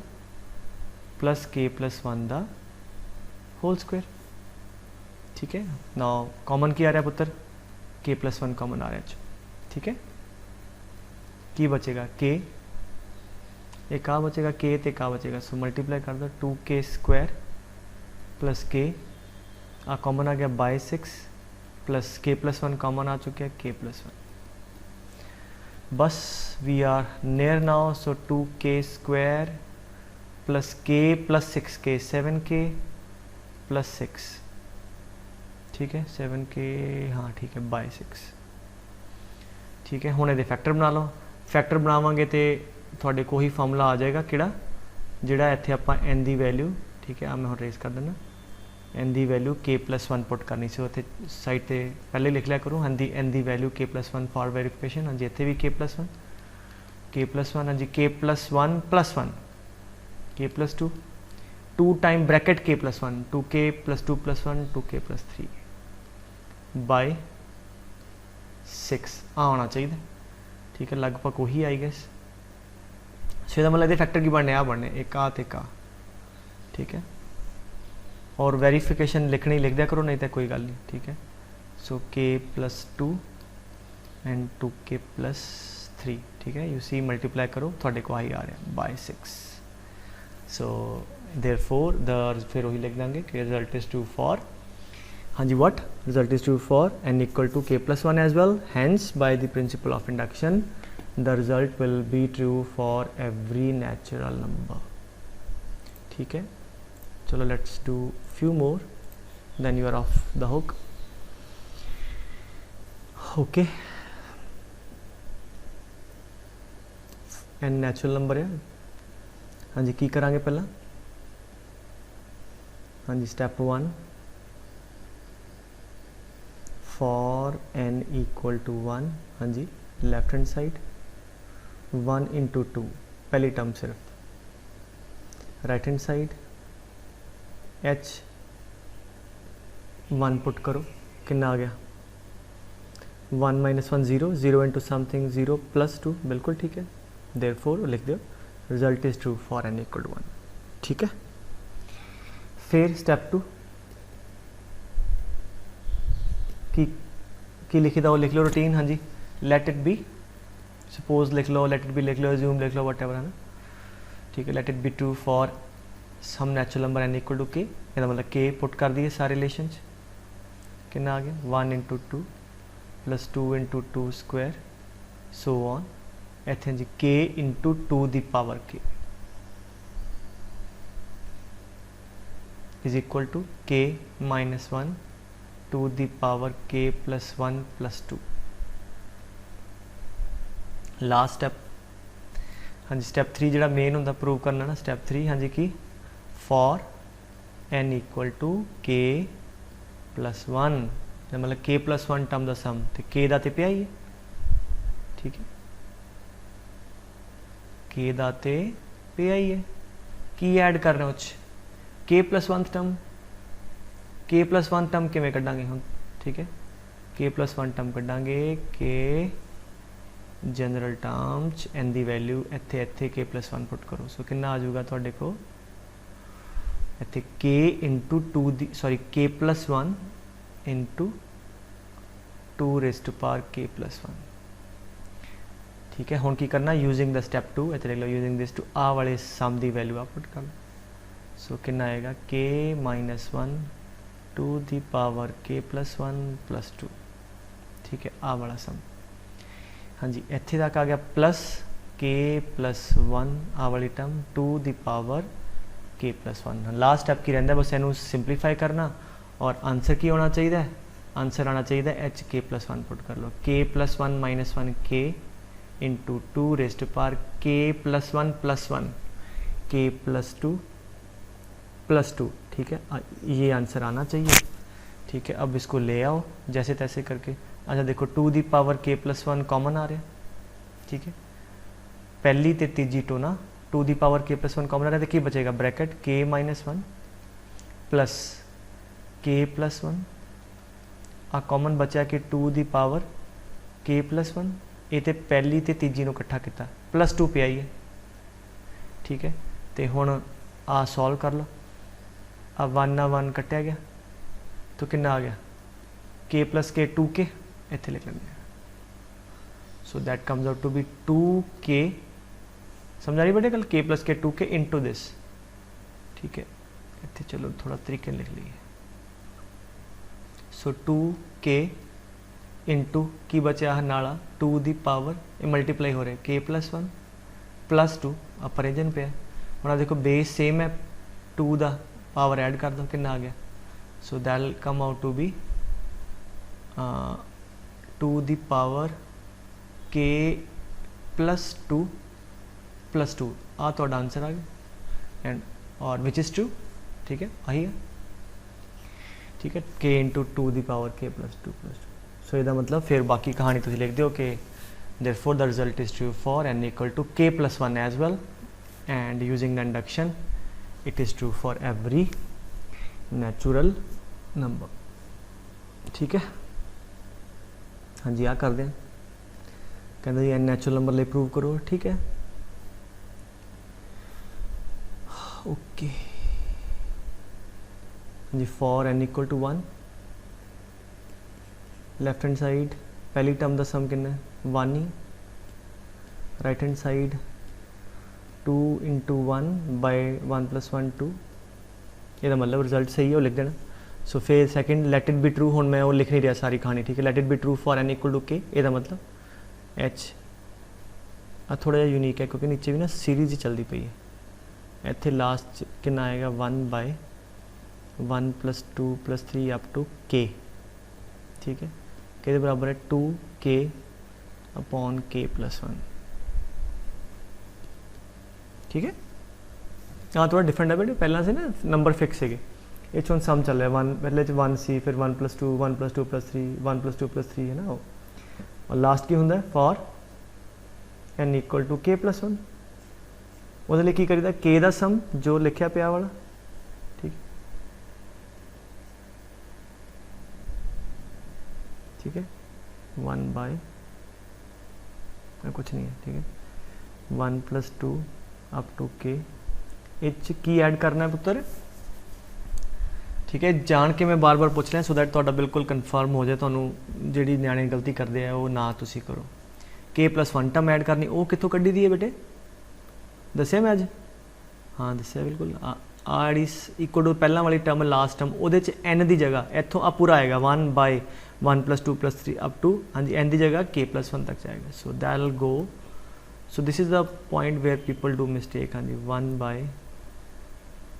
plus k plus 1 का होल स्क्वायर। ठीक है, नाउ कॉमन की आ रहा है पुत्र, k प्लस 1 कॉमन आ रहा है। ठीक है, की बचेगा k, एक आ बचेगा k तो का बचेगा, सो मल्टीप्लाई कर दो 2k स्क्वायर प्लस k आ कॉमन आ गया by 6 plus k plus 1 common आ चुका है k प्लस 1। बस we are near now, so 2k square plus k plus 6k 7k plus 6। ठीक है, 7k हाँ ठीक है बाय 6। ठीक है, हुण ये फैक्टर बना लो। फैक्टर बनावांगे तो थोड़े को ही फॉर्मूला आ जाएगा किड़ा जिहड़ा इत्थे आपां n की वैल्यू। ठीक है, मैं हुण रेस कर देना, n की वैल्यू k प्लस 1 पुट करनी सी उत्थे साइड पर पहले लिख लिया करो। हाँ जी, n की value k plus 1 for verification. हाँ जी, इत्थे भी k प्लस 1 हाँ जी, k plus 1 plus 1 k plus 2 2 time bracket k plus 1 2k plus 2 plus 1 2k plus 3 by 6 आना चाहिए। ठीक है, लगभग वही आई गैस। सो इसका मतलब फैक्टर की बनने आ बनने एक आ ते का। ठीक है, और वेरीफिकेशन लिखनी लिख दिया करो, नहीं तो कोई गल नहीं। ठीक है, सो k plus 2 and 2k plus 3। ठीक है, यू सी मल्टीप्लाई करो थोड़े को आई आ रहा बाय 6। सो देयरफॉर द फिर वही लिख देंगे कि रिजल्ट इज ट्रू फॉर, हाँ जी, what result is true for n equal to k plus 1 as well, hence by the principle of induction the result will be true for every natural number. ठीक है, चलो let's do few more then you are off the hook। okay, n natural number है। हाँ जी, की करांगे पहला। हाँ जी, step 1 for n equal to 1। हाँ जी, लेफ्ट हैंड साइड 1 इंटू 2 पहली टर्म सिर्फ, right hand side h 1 put करो, कितना आ गया 1 माइनस 1 0 0 इंटू समथिंग 0 प्लस 2, बिल्कुल ठीक है। देयरफॉर लिख दो result is true for n equal to 1। ठीक है, फिर स्टेप 2 की लिखी था वो लिख लो रूटीन। हाँ जी, लेट इट बी, सपोज लिख लो, लेट इट बी लिख लो, अज्यूम लिख लो, वट एवर है ना। ठीक है, let it be true for some natural number n equal to k। इसका मतलब k पुट कर दिए सारे रिलेशन, कितना आ गया 1 into 2 plus 2 into 2 square so on. इतने जी k into 2 the power k is equal to k minus 1 to the power k plus 1 plus 2। Last step, हाँ जी, स्टेप 3 जो मेन होंगे प्रूव करना ना, स्टेप 3 हाँ जी की for n equal to k plus 1, मतलब k प्लस 1 टर्म का सम, तो k का तो पिया ही है। ठीक है, k का तो पिया ही है, की ऐड कर रहे हो k plus 1 term, k plus 1 term किमें कढ़ांगे हम। ठीक है, k प्लस 1 टर्म कढ़ांगे k जनरल टर्म च n की वैल्यू इत्थे इत्थे k प्लस 1 पुट करो, सो कितना आ जाऊगा तुहाडे को इत्थे k into 2 the sorry k plus 1 into 2 raise to power k plus 1। ठीक है, हुण की करना, यूजिंग द स्टैप 2 इत्थे लिख लो, यूजिंग दिस टू आ वाले सम दी वैल्यू आप पुट कर लो। सो कितना आएगा k minus 1 to the power k plus 1 plus 2। ठीक है, आ वाला सम। हाँ जी, इत्थे तक आ गया प्लस k प्लस 1 आ वाली term to the power k plus 1। Last step की रहिंदा, बस इनू सिंपलीफाई करना और आंसर की होना चाहिए, आंसर आना चाहिए एच के प्लस 1 पुट कर लो। k plus 1 minus 1 k into 2 raise to power k plus 1 k plus 2 plus 2। ठीक है, ये आंसर आना चाहिए। ठीक है, अब इसको ले आओ जैसे तैसे करके। अच्छा देखो, 2 the power k plus 1 common आ रहा है। ठीक है, पहली ते तीजी टू ना 2 the power k plus 1 common आ रहा है, तो की बचेगा bracket k minus 1 plus k plus 1 आ कॉमन बचा कि 2 दी पावर k प्लस 1, ये तो पहली तो तीजी इकट्ठा किया प्लस 2 पे आई है। ठीक है, तो हुण आ सॉल्व कर लो। आ 1 कट्टिया गया तो कितना आ गया k प्लस k 2k, इत्थे लिख लेंगे। So that comes out to be 2k, समझ आ रही बेटे कल, k plus k 2k into this. ठीक है, इत्थे चलो थोड़ा तरीके लिख लीए। सो 2k इंटू की बचा नाला 2 दी पावर, ये मल्टीप्लाई हो रहे k प्लस 1 प्लस 2 अपरेजन पे है। हम देखो बेस सेम है, 2 दा पावर ऐड कर दो, कितना आ गया। So that will come out to be 2 the power k plus 2 plus 2। आ तो आंसर आ गया एंड और विच इज़ ट्रू। ठीक है, आई है। ठीक है, k into 2 the power k plus 2 plus 2। सो इसका मतलब फिर बाकी कहानी तुम लिख दो कि therefore the result is true for n equal to k plus 1 as well, and using the induction it is true for every natural number। ठीक है, हाँ जी, आ कर दें, कहते जी n नेचुरल नंबर ले प्रूव करो। ठीक है, ओके जी। For n equal to 1, left hand side पहली टर्म का सम कितना 1 ही, right hand side 2 into 1 bye 1 plus 1 2। ये मतलब रिजल्ट सही है, वो लिख देना। सो फिर second late it be true, हुण मैं वो लिख नहीं रहा सारी कहानी। ठीक है, let it be true for n equal to k, ये मतलब h थोड़ा जिहा यूनीक है क्योंकि नीचे भी ना सीरीज ही चलती पई है। इत्थे लास्ट कितना आएगा 1 bye 1 plus 2 plus 3 up to k। ठीक है, के बराबर है 2k अपॉन k प्लस 1। ठीक है, हाँ थोड़ा डिफरेंट है बेटे, पहला से ना नंबर फिक्स है। ये चुन सम चल रहा है 1, पहले 1 सी, फिर 1 plus 2 1 plus 2 plus 3 1 plus 2 plus 3 है ना। और लास्ट की होंगे for n equal to k plus 1, वो लिए की करीदा k का सम जो लिखा पिया वाला। ठीक, ठीक है, 1 बाय कुछ नहीं है। ठीक है, 1 plus 2 up to k, each की ऐड करना है पुत्र। ठीक है, जान के मैं बार बार पूछ रहा सो दैट तुहाडा बिल्कुल कन्फर्म हो जाए, तुहानूं जिहड़ी न्याणे गलती करते हैं वो ना तुसी करो। k प्लस 1 टर्म ऐड करनी, वो कितों कड्ढी दी है बेटे, दस्सिया मैं अज? हाँ दस्सिया बिल्कुल। आड़ी इक्वल टू पहला वाली टर्म लास्ट टर्म, वो n की जगह इतों आ पूरा आएगा 1 bye 1 plus 2 plus 3 up to, हाँ जी n की जगह k प्लस 1 तक जाएगा। So that will go, so this is the point where people do mistake. हाँ जी 1 bye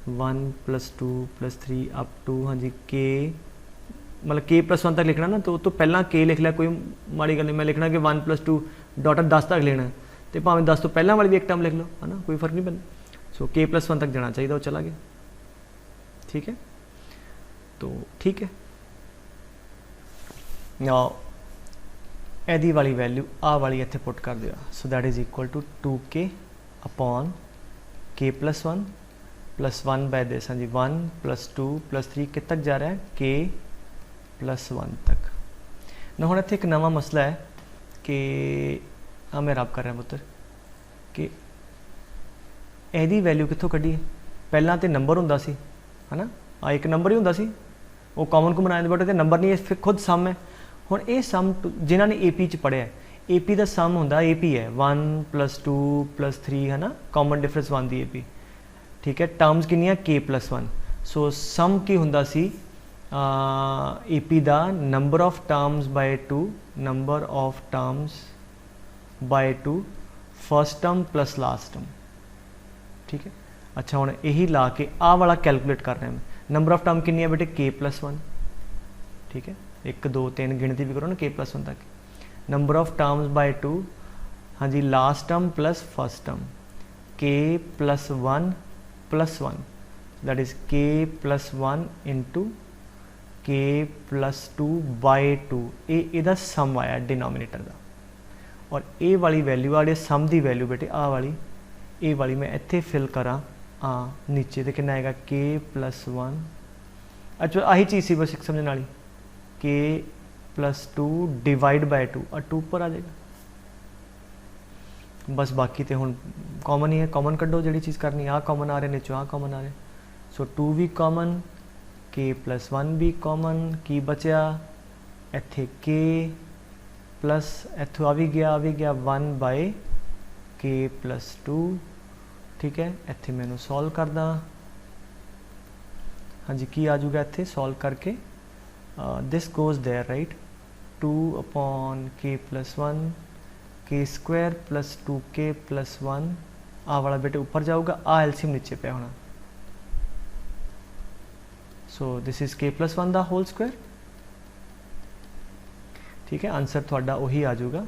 1 plus 2 plus 3 up to, हाँ जी k, मतलब k प्लस 1 तक लिखना ना, तो पहला k लिख लिया, कोई माड़ी गल नहीं। मैं लिखना कि 1 प्लस 2 डॉटर 10 तक लेना, तो भावें 10 तो पहला वाली भी एक टर्म लिख लो, है ना, कोई फर्क नहीं पैंदा। सो k प्लस 1 तक जाना चाहिए, वो चला गया। ठीक है, तो ठीक है, एदी वाली वैल्यू आ वाली इत्थे पुट कर दिया। So that is equal to 2k upon k plus 1 plus 1 by this, हाँ जी 1 प्लस 2 प्लस 3 कित तक जा रहा है, k प्लस 1 तक ना। हुण इत्थे एक नवा मसला है कि मैं रब कर रहा पुत्र कि एदी वैल्यू कित्थों कड्ढी है। पहला तो नंबर हुंदा सी, है ना, एक नंबर ही हुंदा सी, वो कॉमन को बनाने बट नंबर नहीं है, फिर खुद सम है। हुण ये सम जिन्होंने AP च पढ़िया AP का सम होंदा AP है 1 + 2 + 3 है ना, कॉमन डिफरेंस 1 दी AP, ठीक है। टर्म्स कितनी K+1, सो सम की होंदा सी AP का number of terms by 2, number of terms by 2 first term plus last term, ठीक है। अच्छा हुण यही ला के आ वाला कैलकुलेट कर रहे हैं। नंबर ऑफ टर्म कितनी है बेटे K+1, ठीक है। 1 2 3 गिनती भी करो ना K+1 तक। नंबर ऑफ टर्म्स बाय 2, हाँ जी, last term plus first term K+1 + 1 that is K+1 into K+2 by 2, ये सम आया डिनोमीनेटर का। और ये वाली वैल्यू आ सम की वैल्यू बेटे आ वाली, ये वाली मैं इत्थे फिल करा नीचे तो कितना आएगा K+1। अच्छा आही चीज़ सी बस एक समझने वाली, K+2 डिवाइड बाय 2 और 2 पर आ जाएगा बस। बाकी तो हुण कॉमन ही है, कॉमन कड्डो जी चीज़ करनी। आ कॉमन आ रहे नीचों, आ कॉमन आ रहे, सो 2 भी कॉमन, K+1 भी कॉमन, की बचा इत्थे K प्लस इत्थों आ भी गया 1 K+2, ठीक है। इत्थे मैनू सॉल्व करदा, हाँ जी, की आ जाऊगा इत्थे सॉल्व करके this goes there right, 2/K+1 K² + 2K+1 आ वाला बेटे ऊपर जाऊगा, आ एलसीएम नीचे पे होना। सो दिस इज K+1 दा होल स्क्वायर, ठीक है। आंसर थोड़ा उही आ जाऊगा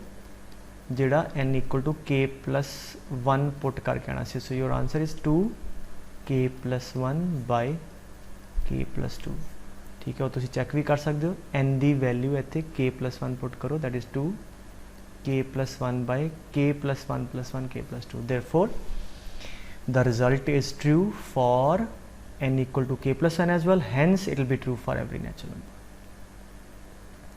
जिहड़ा n = K+1 पुट करके आना सी। So your answer is 2K+1 / K+2, ठीक है। और तुसीं चैक भी कर सकते हो, n की वैल्यू इत्थे K+1 पुट करो, that is 2K+1 / K+1 + 1 K+2। Therefore the result is true for n = K+1 as well, hence it will be true for every natural number,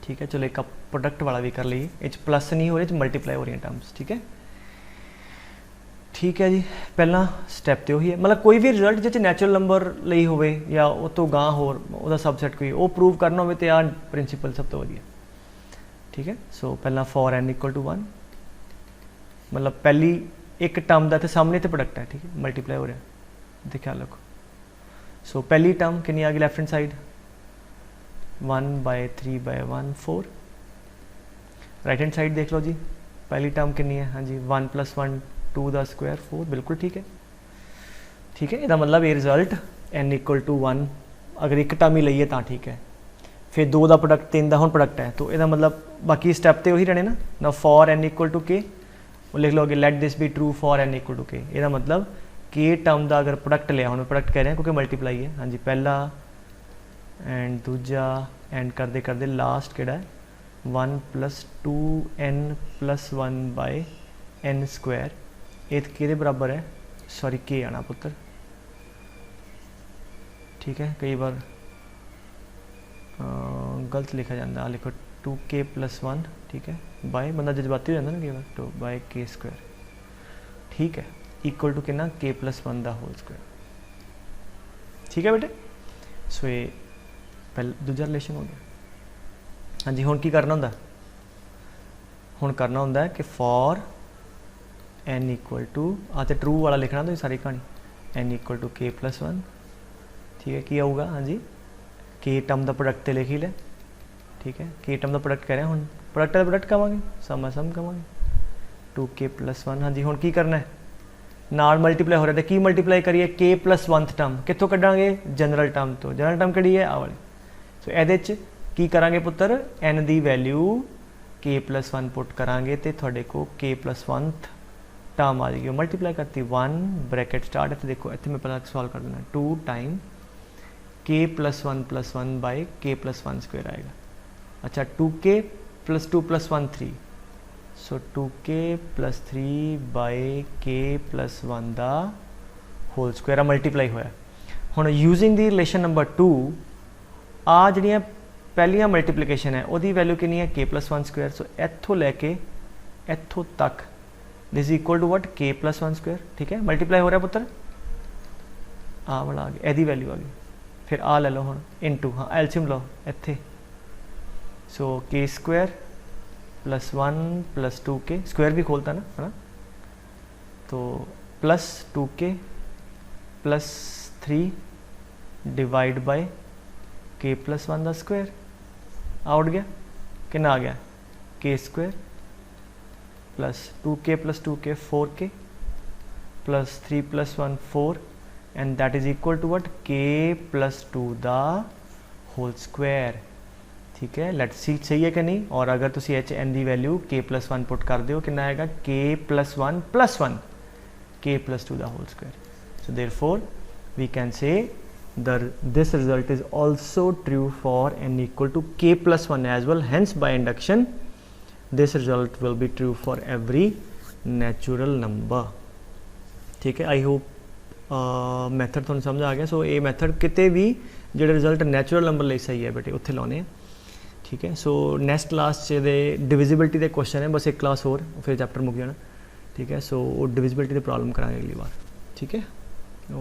ठीक है। चलो एक प्रोडक्ट वाला भी कर लीजिए, ये प्लस नहीं हो रही, मल्टीप्लाई हो रही है टर्म्स, ठीक है। ठीक है जी, पहला स्टैप तो ही है, मतलब कोई भी रिजल्ट जिस नैचुरल नंबर ਲਈ ਹੋਵੇ या उस तो गां होर ਉਹਦਾ सबसैट कोई वो प्रूव करना हो तो आ प्रिंसीपल सब तो वधिया, ठीक है। सो पहला फॉर n = 1, मतलब पहली एक टर्म का तो सामने तो प्रोडक्ट है, ठीक है, मल्टीप्लाई हो रहा है, तो ख्याल रखो। सो पहली टर्म कितनी आ गई left hand side 1/3/1 4। Right hand side देख लो जी, पहली टर्म कितनी है, हाँ जी 1 + 1 2 का स्क्वायर 4, बिल्कुल ठीक है, ठीक है। इसका मतलब ये रिजल्ट n = 1 अगर एक टर्म ही लईए तो ठीक है, फिर 2 का प्रोडक्ट 3 का हम प्रोडक्ट है, तो यदा मतलब बाकी स्टैप तो वही रहने ना फॉर n = K, वो लिख लो कि let this B true for n = K। यदा मतलब K टर्म का अगर प्रोडक्ट लिया, हम प्रोडक्ट कह रहे हैं क्योंकि मल्टीप्लाई है, हाँ जी, पहला एंड दूजा एंड करते करते लास्ट कि 1 + 2n + 1/n², ये कि बराबर है, सॉरी K आना पुत्र, ठीक है। कई बार गलत लिखा जाता, लिखो 2K + 1, ठीक है, बाय बंदा जज्बाती हो जाता ना कई बार, 2/K², ठीक है, इक्वल टू कितना K+1 का होल स्क्वायर, ठीक है बेटे। सो ये पहला दूजा रिलेशन हो गया। हाँ जी, हुण की करना होंदा, हुण करना होंदा है कि फॉर n = आ तो ट्रू वाला लिखना तो सारी कहानी, n = K+1, ठीक है। की आऊगा, हाँ जी, K टर्म का प्रोडक्ट तो लिख ही लिया, ठीक है। K टर्म का प्रोडक्ट कह रहे हैं, हम प्रोडक्ट का प्रोडक्ट कहेंगे, सम कहेंगे 2K+1। हाँ जी, हुण की करना है, नाल मल्टीप्लाई हो रहा है, की मल्टीप्लाई करिए K+1 टर्म, कितों कढ़ांगे जनरल टर्म तो, जनरल टर्म किहड़ी है आ वाली। सो ये की करांगे पुत्र, n की वैल्यू K+1 पुट करांगे तो थोड़े को K+1 टर्म आ जाएगी, मल्टीप्लाई करती 1 ब्रैकेट स्टार्ट है, तो देखो इतने मैं पहला सॉल्व कर देना 2 टाइम K+1 + 1/K+1² आएगा। अच्छा 2K + 2 + 1 3, सो 2K + 3/K+1 का होल स्क्वायर मल्टीप्लाई होया। हुण यूजिंग दी रिलेशन नंबर 2 आ जिहड़ियां पहलियां मल्टीप्लीकेशन है वो वैल्यू कितनी है K+1², सो इत्थों लैके इत्थों तक this equal to what K+1², ठीक है। मल्टीप्लाई हो रहा है पुत्र, आ वाला आ गया, यदी वैल्यू आ गई, फिर आ ले लो हुण इनटू हाँ एल्शियम लो इत्थे सो के square plus 1 plus 2k square भी खोलता ना है ना तो plus 2k plus 3 divide by k plus 1 का स्क्वायर आउट गया कितना आ गया k square plus 2k 4k plus 3 plus 1 4 and that is equal to what k plus 2 the whole square. ठीक है लेट्स सी सही है कि नहीं। और अगर तुम एच एन की वैल्यू k प्लस 1 पुट कर दो कितना आएगा k plus 1 k plus 2 the whole square. So therefore we can say this result is also true for n equal to k plus 1 as well, hence by induction this result will be true for every natural number। ठीक है I hope method थोड़ा समझ आ गया। सो ये method किते भी जो result natural number लिए सही है बेटे उत्थे लाने। ठीक है सो नैक्सट क्लास डिविजिबिलिटी के क्वेश्चन है बस एक क्लास होर फिर चैप्टर मुक जाना। ठीक है सो डिविजिबिलिटी की प्रॉब्लम करांगे अगली बार। ठीक है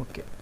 ओके।